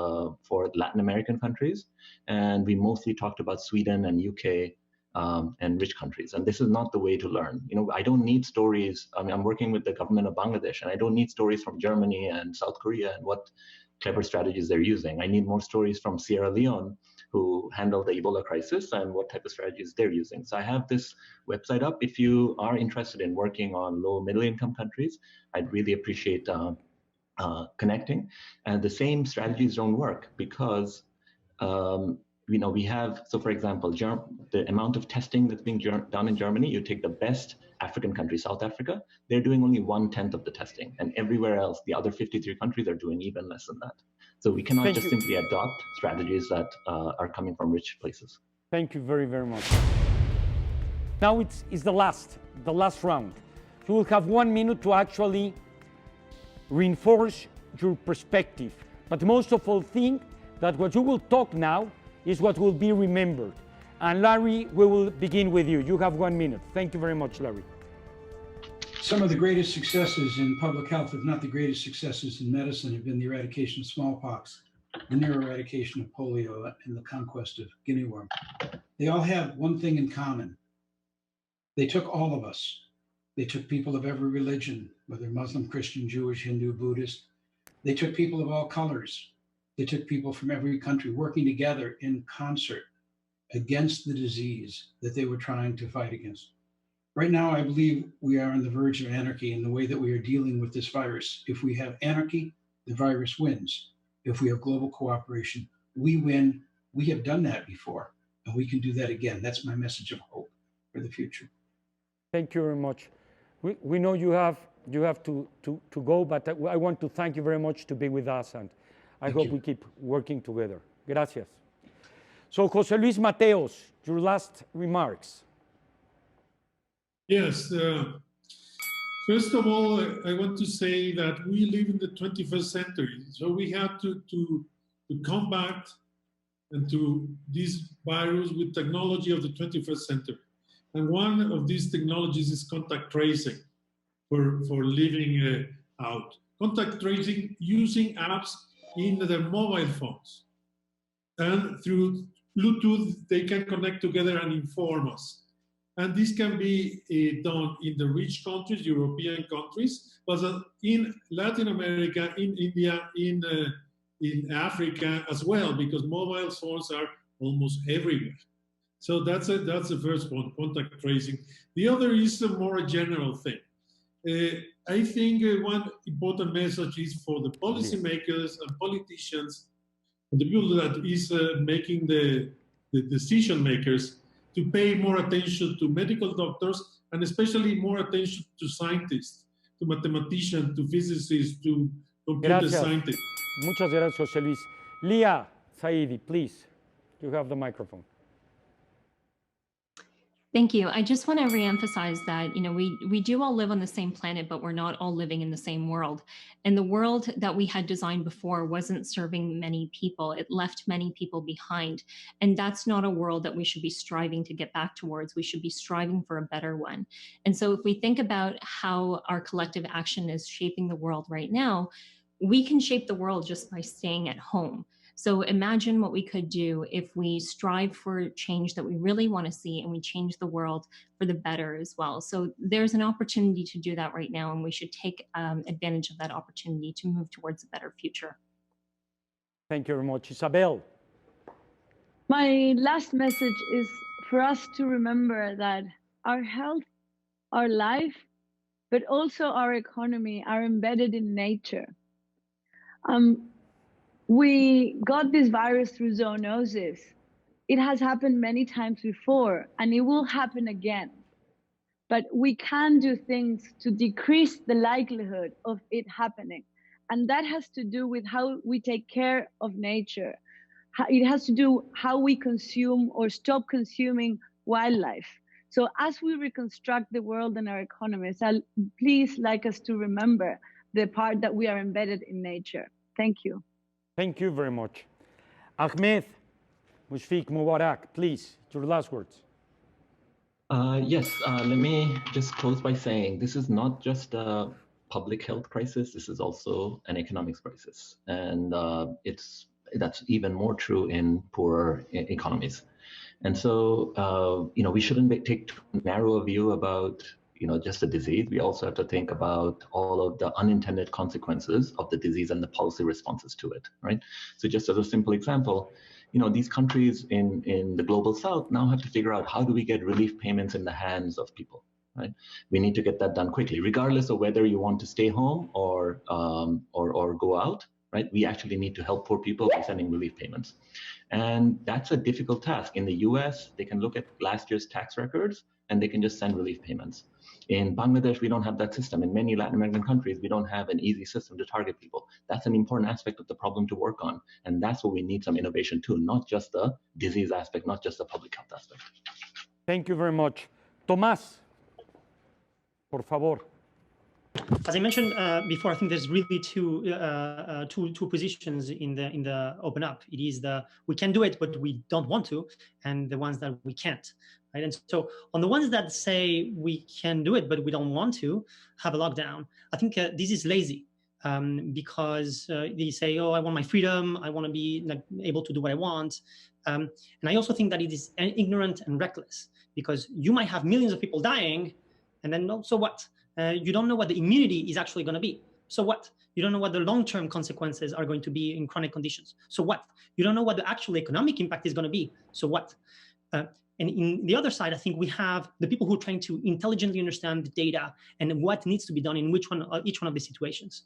for Latin American countries, and we mostly talked about Sweden and UK and rich countries. And this is not the way to learn. You know, I don't need stories. I mean, I'm working with the government of Bangladesh, and I don't need stories from Germany and South Korea and what clever strategies they're using. I need more stories from Sierra Leone, who handled the Ebola crisis, and what type of strategies they're using. So I have this website up. If you are interested in working on low middle income countries, I'd really appreciate connecting. And the same strategies don't work because you know, we have, so for example, the amount of testing that's being done in Germany, you take the best African country, South Africa, they're doing only 1/10 of the testing. And everywhere else, the other 53 countries are doing even less than that. So we cannot just simply adopt strategies that are coming from rich places. Thank you very, very much. Now it's the last round. You will have 1 minute to actually reinforce your perspective. But most of all, think that what you will talk now is what will be remembered. And Larry, we will begin with you. You have 1 minute. Thank you very much, Larry. Some of the greatest successes in public health, if not the greatest successes in medicine, have been the eradication of smallpox, the near eradication of polio, and the conquest of guinea worm. They all have one thing in common. They took all of us. They took people of every religion, whether Muslim, Christian, Jewish, Hindu, Buddhist. They took people of all colors. They took people from every country working together in concert against the disease that they were trying to fight against. Right now, I believe we are on the verge of anarchy in the way that we are dealing with this virus. If we have anarchy, the virus wins. If we have global cooperation, we win. We have done that before, and we can do that again. That's my message of hope for the future. Thank you very much. We know you have to go, but I want to thank you very much to be with us, and I hope we keep working together. Gracias. So, José Luis Mateos, your last remarks. Yes. First of all, I want to say that we live in the 21st century, so we have to combat and to this virus with technology of the 21st century. And one of these technologies is contact tracing for living out. Contact tracing using apps in their mobile phones. And through Bluetooth, they can connect together and inform us. And this can be done in the rich countries, European countries, but in Latin America, in India, in Africa as well, because mobile phones are almost everywhere. So that's the first one, contact tracing. The other is a more general thing. I think one important message is for the policymakers and politicians, and the people that is making the decision makers, to pay more attention to medical doctors, and especially more attention to scientists, to mathematicians, to physicists, to computer scientists. Muchas gracias, José Luis. Leah Syed, please, you have the microphone. Thank you. I just want to reemphasize that, you know, we do all live on the same planet, but we're not all living in the same world. And the world that we had designed before wasn't serving many people. It left many people behind. And that's not a world that we should be striving to get back towards. We should be striving for a better one. And so if we think about how our collective action is shaping the world right now, we can shape the world just by staying at home. So imagine what we could do if we strive for change that we really want to see, and we change the world for the better as well. So there's an opportunity to do that right now, and we should take advantage of that opportunity to move towards a better future. Thank you very much. Isabel. My last message is for us to remember that our health, our life, but also our economy are embedded in nature. We got this virus through zoonosis. It has happened many times before, and it will happen again. But we can do things to decrease the likelihood of it happening. And that has to do with how we take care of nature. It has to do how we consume or stop consuming wildlife. So as we reconstruct the world and our economies, I'd please like us to remember the part that we are embedded in nature. Thank you. Thank you very much. Ahmed Mushfiq Mubarak, please, your last words. Yes, let me just close by saying this is not just a public health crisis, this is also an economics crisis. And that's even more true in poorer economies. And so, we shouldn't take too narrow a view about, just a disease. We also have to think about all of the unintended consequences of the disease and the policy responses to it, right? So just as a simple example, these countries in the global south now have to figure out how do we get relief payments in the hands of people, right? We need to get that done quickly, regardless of whether you want to stay home or go out, right? We actually need to help poor people by sending relief payments. And that's a difficult task. In the US, they can look at last year's tax records and they can just send relief payments. In Bangladesh, we don't have that system. In many Latin American countries, we don't have an easy system to target people. That's an important aspect of the problem to work on. And that's what we need some innovation to, not just the disease aspect, not just the public health aspect. Thank you very much. Tomás, por favor. As I mentioned before, I think there's really two positions in the open up. It is the we can do it, but we don't want to, and the ones that we can't. Right? And so on the ones that say we can do it, but we don't want to have a lockdown, I think this is lazy because they say, oh, I want my freedom. I want to be able to do what I want. And I also think that it is ignorant and reckless because you might have millions of people dying and then so what? You don't know what the immunity is actually going to be. So what? You don't know what the long-term consequences are going to be in chronic conditions. So what? You don't know what the actual economic impact is going to be. So what? And in the other side, I think we have the people who are trying to intelligently understand the data and what needs to be done in each one of the situations.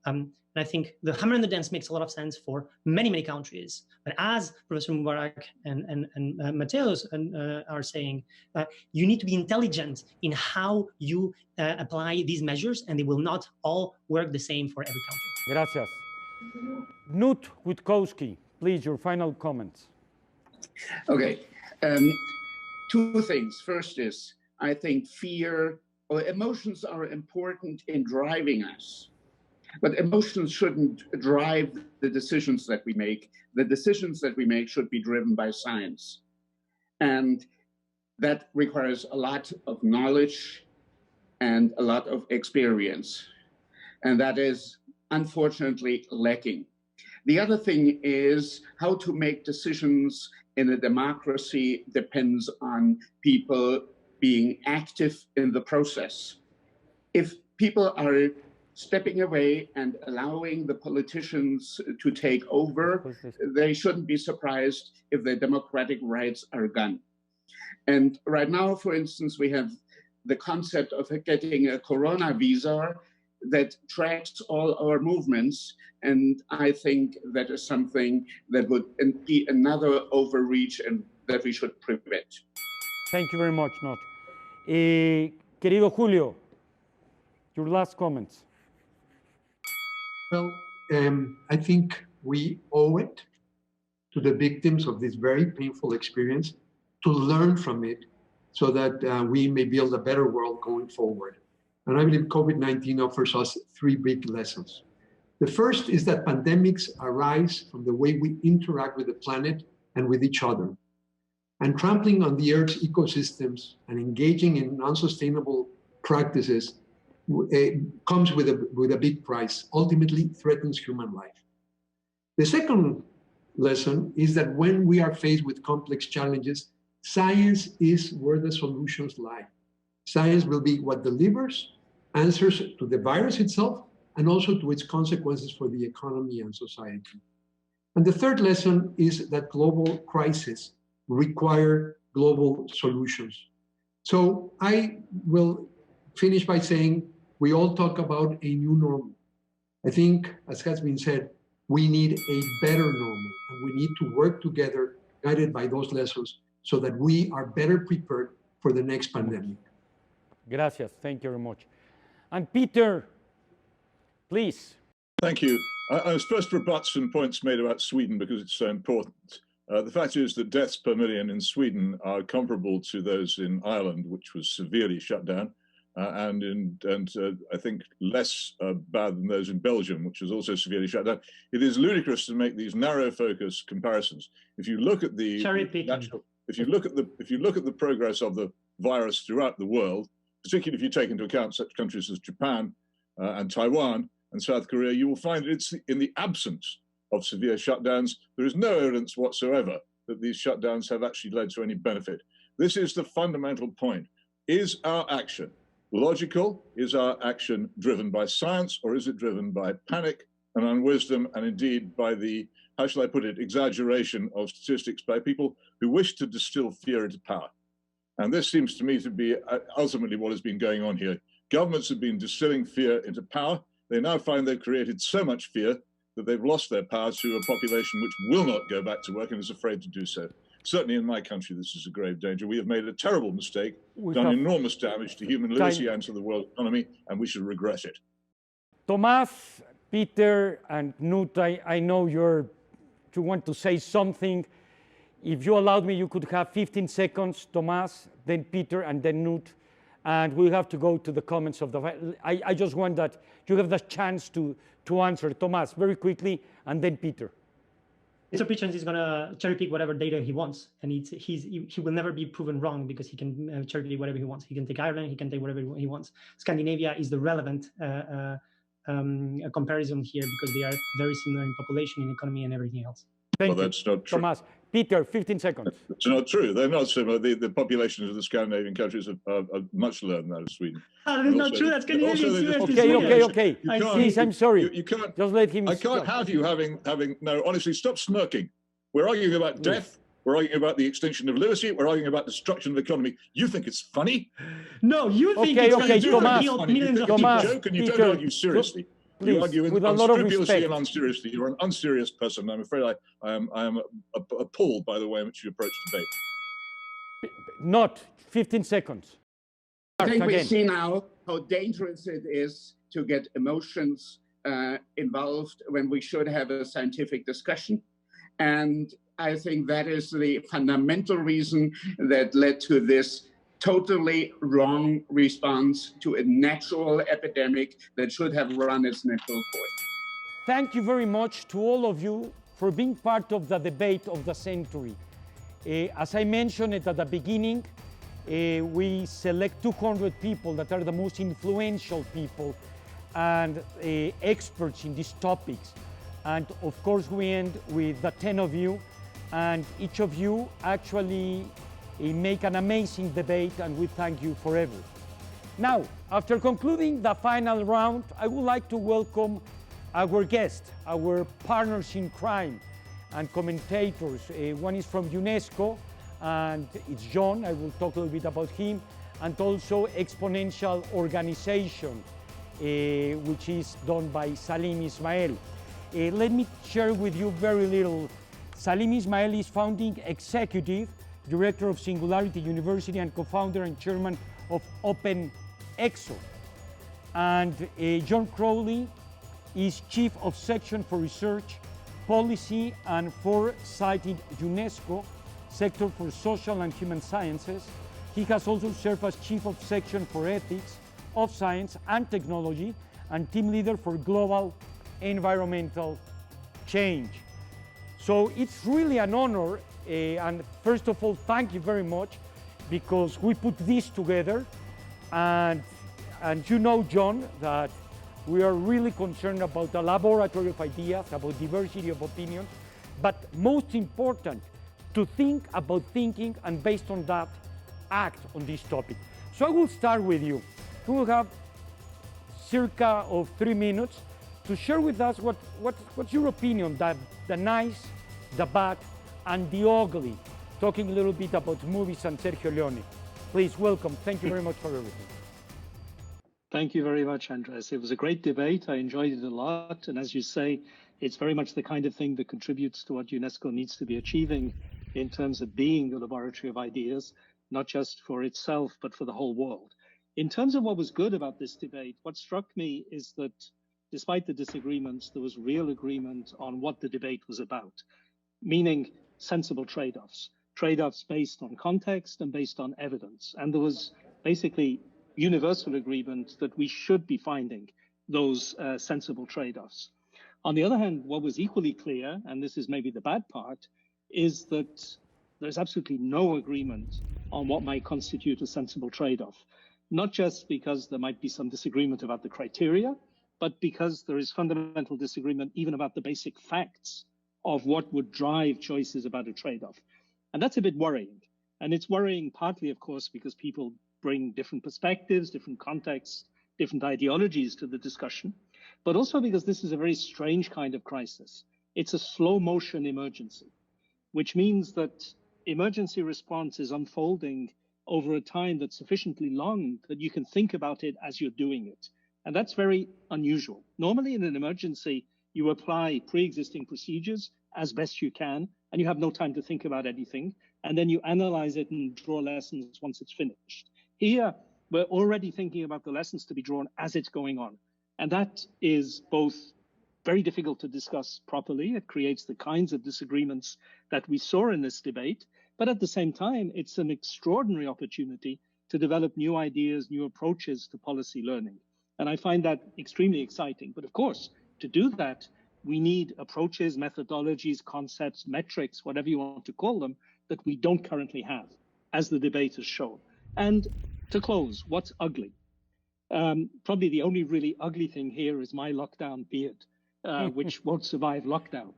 And I think the hammer and the dance makes a lot of sense for many, many countries. But as Professor Mubarak and Mateos are saying, you need to be intelligent in how you apply these measures, and they will not all work the same for every country. Gracias. Knut Witkowski, please, your final comments. Okay. Two things. First is, I think fear or emotions are important in driving us. But emotions shouldn't drive the decisions that we make. The decisions that we make should be driven by science. And that requires a lot of knowledge and a lot of experience. And that is unfortunately lacking. The other thing is how to make decisions in a democracy depends on people being active in the process. If people are stepping away and allowing the politicians to take over, they shouldn't be surprised if their democratic rights are gone. And right now, for instance, we have the concept of getting a corona visa that tracks all our movements. And I think that is something that would be another overreach and that we should prevent. Thank you very much, Not. Querido Julio, your last comments. Well, I think we owe it to the victims of this very painful experience to learn from it so that we may build a better world going forward. And I believe COVID-19 offers us three big lessons. The first is that pandemics arise from the way we interact with the planet and with each other. And trampling on the Earth's ecosystems and engaging in unsustainable practices comes with a big price, ultimately threatens human life. The second lesson is that when we are faced with complex challenges, science is where the solutions lie. Science will be what delivers answers to the virus itself and also to its consequences for the economy and society. And the third lesson is that global crises require global solutions. So I will finish by saying we all talk about a new normal. I think, as has been said, we need a better normal, and we need to work together, guided by those lessons, so that we are better prepared for the next pandemic. Gracias. Thank you very much. And Peter, please. Thank you. I was first to rebut some points made about Sweden because it's so important. The fact is that deaths per million in Sweden are comparable to those in Ireland, which was severely shut down. and I think less bad than those in Belgium, which was also severely shut down. It is ludicrous to make these narrow focus comparisons. If you look at the if you look at the progress of the virus throughout the world, particularly if you take into account such countries as Japan and Taiwan and South Korea, you will find that it's in the absence of severe shutdowns. There is no evidence whatsoever that these shutdowns have actually led to any benefit. This is the fundamental point. Is our action logical? Is our action driven by science, or is it driven by panic and unwisdom, and indeed by the, how shall I put it, exaggeration of statistics by people who wish to distill fear into power? And this seems to me to be ultimately what has been going on here. Governments have been distilling fear into power. They now find they've created so much fear that they've lost their power to a population which will not go back to work and is afraid to do so. Certainly in my country, this is a grave danger. We have made a terrible mistake, done enormous damage to human literacy and to the world economy, and we should regret it. Tomás, Peter, and Knut, I know you want to say something. If you allowed me, you could have 15 seconds, Tomás, then Peter, and then Knut. And we have to go to the comments of the... I just want that you have the chance to answer. Tomás, very quickly, and then Peter. Mr. Hitchens is going to cherry pick whatever data he wants, and he will never be proven wrong because he can cherry pick whatever he wants. He can take Ireland, he can take whatever he wants. Scandinavia is the relevant comparison here because they are very similar in population, in economy, and everything else. Thank you, that's not true. Tomás. Peter, 15 seconds. It's not true. They're not similar. The populations of the Scandinavian countries are much lower than that of Sweden. That's not true. That's Scandinavian. Okay. Please, I'm sorry. You can't. Just let him. I can't have you having. No, honestly, stop smirking. We're arguing about death. We're arguing about the extinction of literacy. We're arguing about destruction of the economy. You think it's funny? No, you think it's funny. Tomás, millions of people. Joke and you don't argue seriously. Please, you argue with a lot of respect. And unseriously. You're an unserious person. I'm afraid I am appalled by the way in which you approach debate. Not 15 seconds. I think we see now how dangerous it is to get emotions involved when we should have a scientific discussion. And I think that is the fundamental reason that led to this totally wrong response to a natural epidemic that should have run its natural course. Thank you very much to all of you for being part of the debate of the century. As I mentioned at the beginning, we select 200 people that are the most influential people and experts in these topics. And of course, we end with the 10 of you, and each of you actually make an amazing debate, and we thank you forever. Now, after concluding the final round, I would like to welcome our guests, our partners in crime and commentators. One is from UNESCO, and it's John. I will talk a little bit about him, and also Exponential Organization, which is done by Salim Ismail. Let me share with you very little. Salim Ismail is founding executive director of Singularity University and co-founder and chairman of OpenExo. And John Crowley is chief of section for research, policy and foresight in UNESCO, sector for social and human sciences. He has also served as chief of section for ethics of science and technology and team leader for global environmental change. So it's really an honor. And first of all, thank you very much, because we put this together, and you know, John, that we are really concerned about the laboratory of ideas, about diversity of opinions, but most important, to think about thinking, and based on that, act on this topic. So I will start with you. We will have circa of 3 minutes to share with us what's your opinion, the nice, the bad, and the ugly, talking a little bit about movies and Sergio Leone. Please welcome. Thank you very much for everything. Thank you very much, Andres. It was a great debate. I enjoyed it a lot. And as you say, it's very much the kind of thing that contributes to what UNESCO needs to be achieving in terms of being a laboratory of ideas, not just for itself, but for the whole world. In terms of what was good about this debate, what struck me is that despite the disagreements, there was real agreement on what the debate was about, meaning sensible trade-offs based on context and based on evidence. And there was basically universal agreement that we should be finding those sensible trade-offs. On the other hand, what was equally clear, and this is maybe the bad part, is that there's absolutely no agreement on what might constitute a sensible trade-off, not just because there might be some disagreement about the criteria, but because there is fundamental disagreement even about the basic facts of what would drive choices about a trade-off. And that's a bit worrying. And it's worrying partly, of course, because people bring different perspectives, different contexts, different ideologies to the discussion, but also because this is a very strange kind of crisis. It's a slow motion emergency, which means that emergency response is unfolding over a time that's sufficiently long that you can think about it as you're doing it. And that's very unusual. Normally in an emergency, you apply pre-existing procedures as best you can, and you have no time to think about anything. And then you analyze it and draw lessons once it's finished. Here, we're already thinking about the lessons to be drawn as it's going on. And that is both very difficult to discuss properly. It creates the kinds of disagreements that we saw in this debate. But at the same time, it's an extraordinary opportunity to develop new ideas, new approaches to policy learning. And I find that extremely exciting. But of course, to do that, we need approaches, methodologies, concepts, metrics, whatever you want to call them, that we don't currently have, as the debate has shown. And to close, what's ugly? Probably the only really ugly thing here is my lockdown beard, which won't survive lockdown,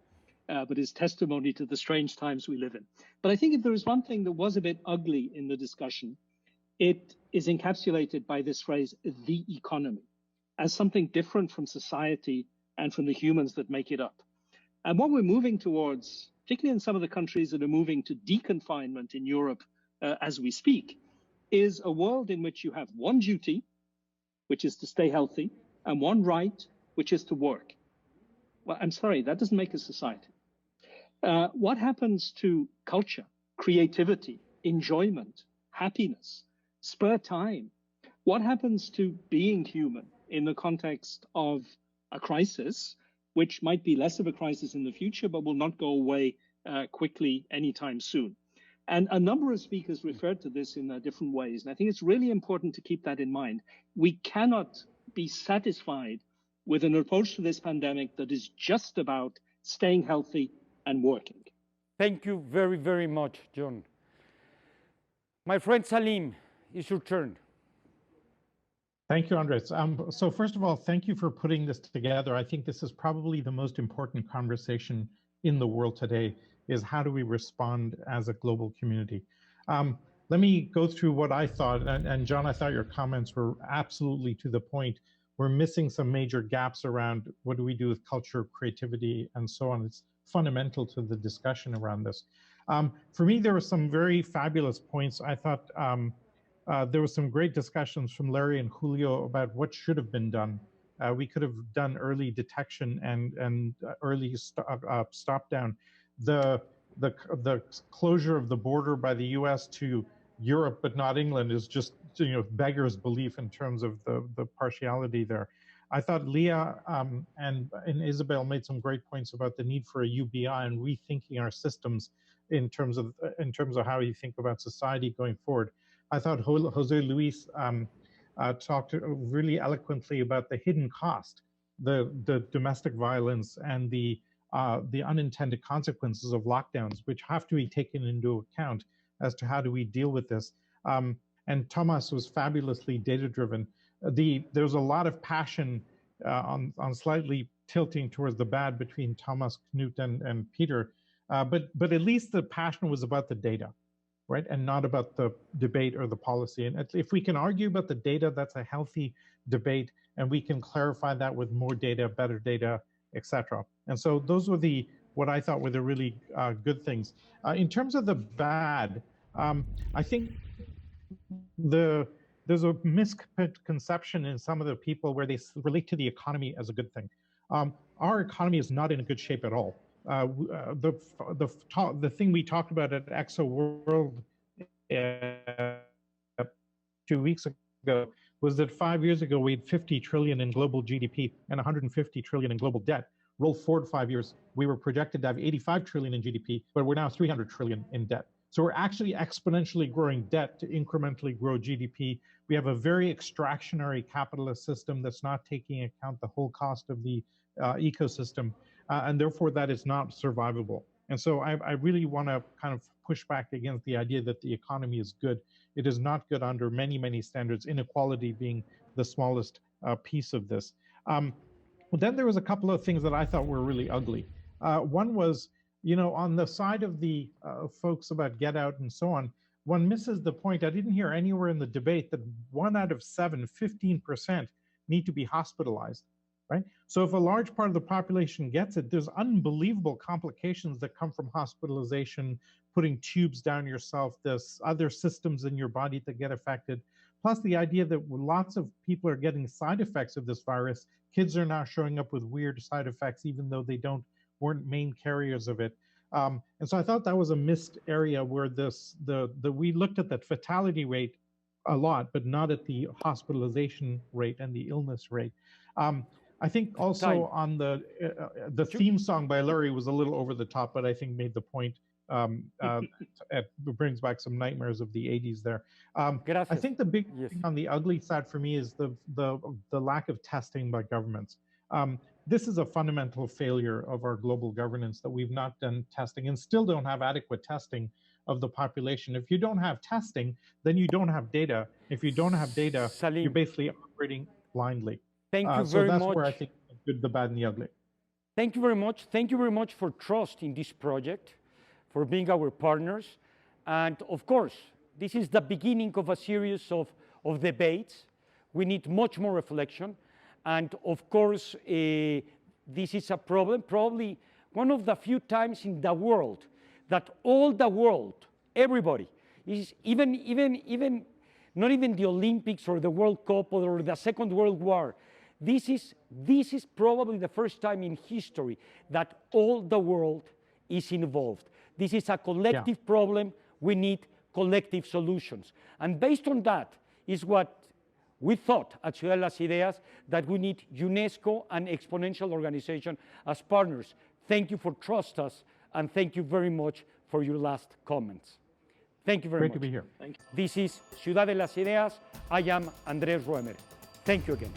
but is testimony to the strange times we live in. But I think if there is one thing that was a bit ugly in the discussion, it is encapsulated by this phrase, the economy, as something different from society and from the humans that make it up. And what we're moving towards, particularly in some of the countries that are moving to deconfinement in Europe as we speak, is a world in which you have one duty, which is to stay healthy, and one right, which is to work. Well, I'm sorry, that doesn't make a society. What happens to culture, creativity, enjoyment, happiness, spare time? What happens to being human in the context of a crisis, which might be less of a crisis in the future, but will not go away quickly anytime soon? And a number of speakers referred to this in different ways. And I think it's really important to keep that in mind. We cannot be satisfied with an approach to this pandemic that is just about staying healthy and working. Thank you very, very much, John. My friend Salim, it's your turn. Thank you, Andres. So first of all, thank you for putting this together. I think this is probably the most important conversation in the world today, is how do we respond as a global community? Let me go through what I thought, and John, I thought your comments were absolutely to the point. We're missing some major gaps around what do we do with culture, creativity, and so on. It's fundamental to the discussion around this. For me, there were some very fabulous points. I thought there was some great discussions from Larry and Julio about what should have been done. We could have done early detection and early stop down. The closure of the border by the U.S. to Europe, but not England, is just, you know, beggars belief in terms of the partiality there. I thought Leah and Isabel made some great points about the need for a UBI and rethinking our systems in terms of how you think about society going forward. I thought Jose Luis talked really eloquently about the hidden cost, the domestic violence and the unintended consequences of lockdowns, which have to be taken into account as to how do we deal with this. And Thomas was fabulously data-driven. There's a lot of passion on slightly tilting towards the bad between Thomas, Knut, and Peter, but at least the passion was about the data, right, and not about the debate or the policy. And if we can argue about the data, that's a healthy debate, and we can clarify that with more data, better data, etc. And so those were what I thought were the really good things. In terms of the bad, I think there's a misconception in some of the people where they relate to the economy as a good thing. Our economy is not in a good shape at all. The thing we talked about at Exo World 2 weeks ago was that 5 years ago we had 50 trillion in global GDP and 150 trillion in global debt. Roll forward 5 years, we were projected to have 85 trillion in GDP, but we're now 300 trillion in debt. So we're actually exponentially growing debt to incrementally grow GDP. We have a very extractionary capitalist system that's not taking account the whole cost of the ecosystem, and therefore that is not survivable. And so I really want to kind of push back against the idea that the economy is good. It is not good under many, many standards, inequality being the smallest piece of this. Then there was a couple of things that I thought were really ugly. One was, you know, on the side of the folks about get out and so on, one misses the point. I didn't hear anywhere in the debate that 1 out of 7, 15% need to be hospitalized, right? So if a large part of the population gets it, there's unbelievable complications that come from hospitalization, putting tubes down yourself, there's other systems in your body that get affected. Plus the idea that lots of people are getting side effects of this virus. Kids are now showing up with weird side effects, even though they weren't main carriers of it. And so I thought that was a missed area where we looked at that fatality rate a lot, but not at the hospitalization rate and the illness rate. I think also on the theme song by Larry was a little over the top, but I think made the point. It brings back some nightmares of the 80s there. I think the big thing on the ugly side for me is the lack of testing by governments. This is a fundamental failure of our global governance, that we've not done testing and still don't have adequate testing of the population. If you don't have testing, then you don't have data. If you don't have data, Salim, you're basically operating blindly. Thank you so very that's much. where I think the good, the bad, and the ugly. Thank you very much. Thank you very much for trust in this project, for being our partners. And of course, this is the beginning of a series of debates. We need much more reflection. And of course, this is a problem, probably one of the few times in the world that all the world, everybody, is even not even the Olympics or the World Cup or the Second World War. This is probably the first time in history that all the world is involved. This is a collective problem. We need collective solutions. And based on that is what we thought at Ciudad de las Ideas, that we need UNESCO and Exponential Organization as partners. Thank you for trust us, and thank you very much for your last comments. Thank you very much. Great to be here. This is Ciudad de las Ideas. I am Andrés Roemer. Thank you again.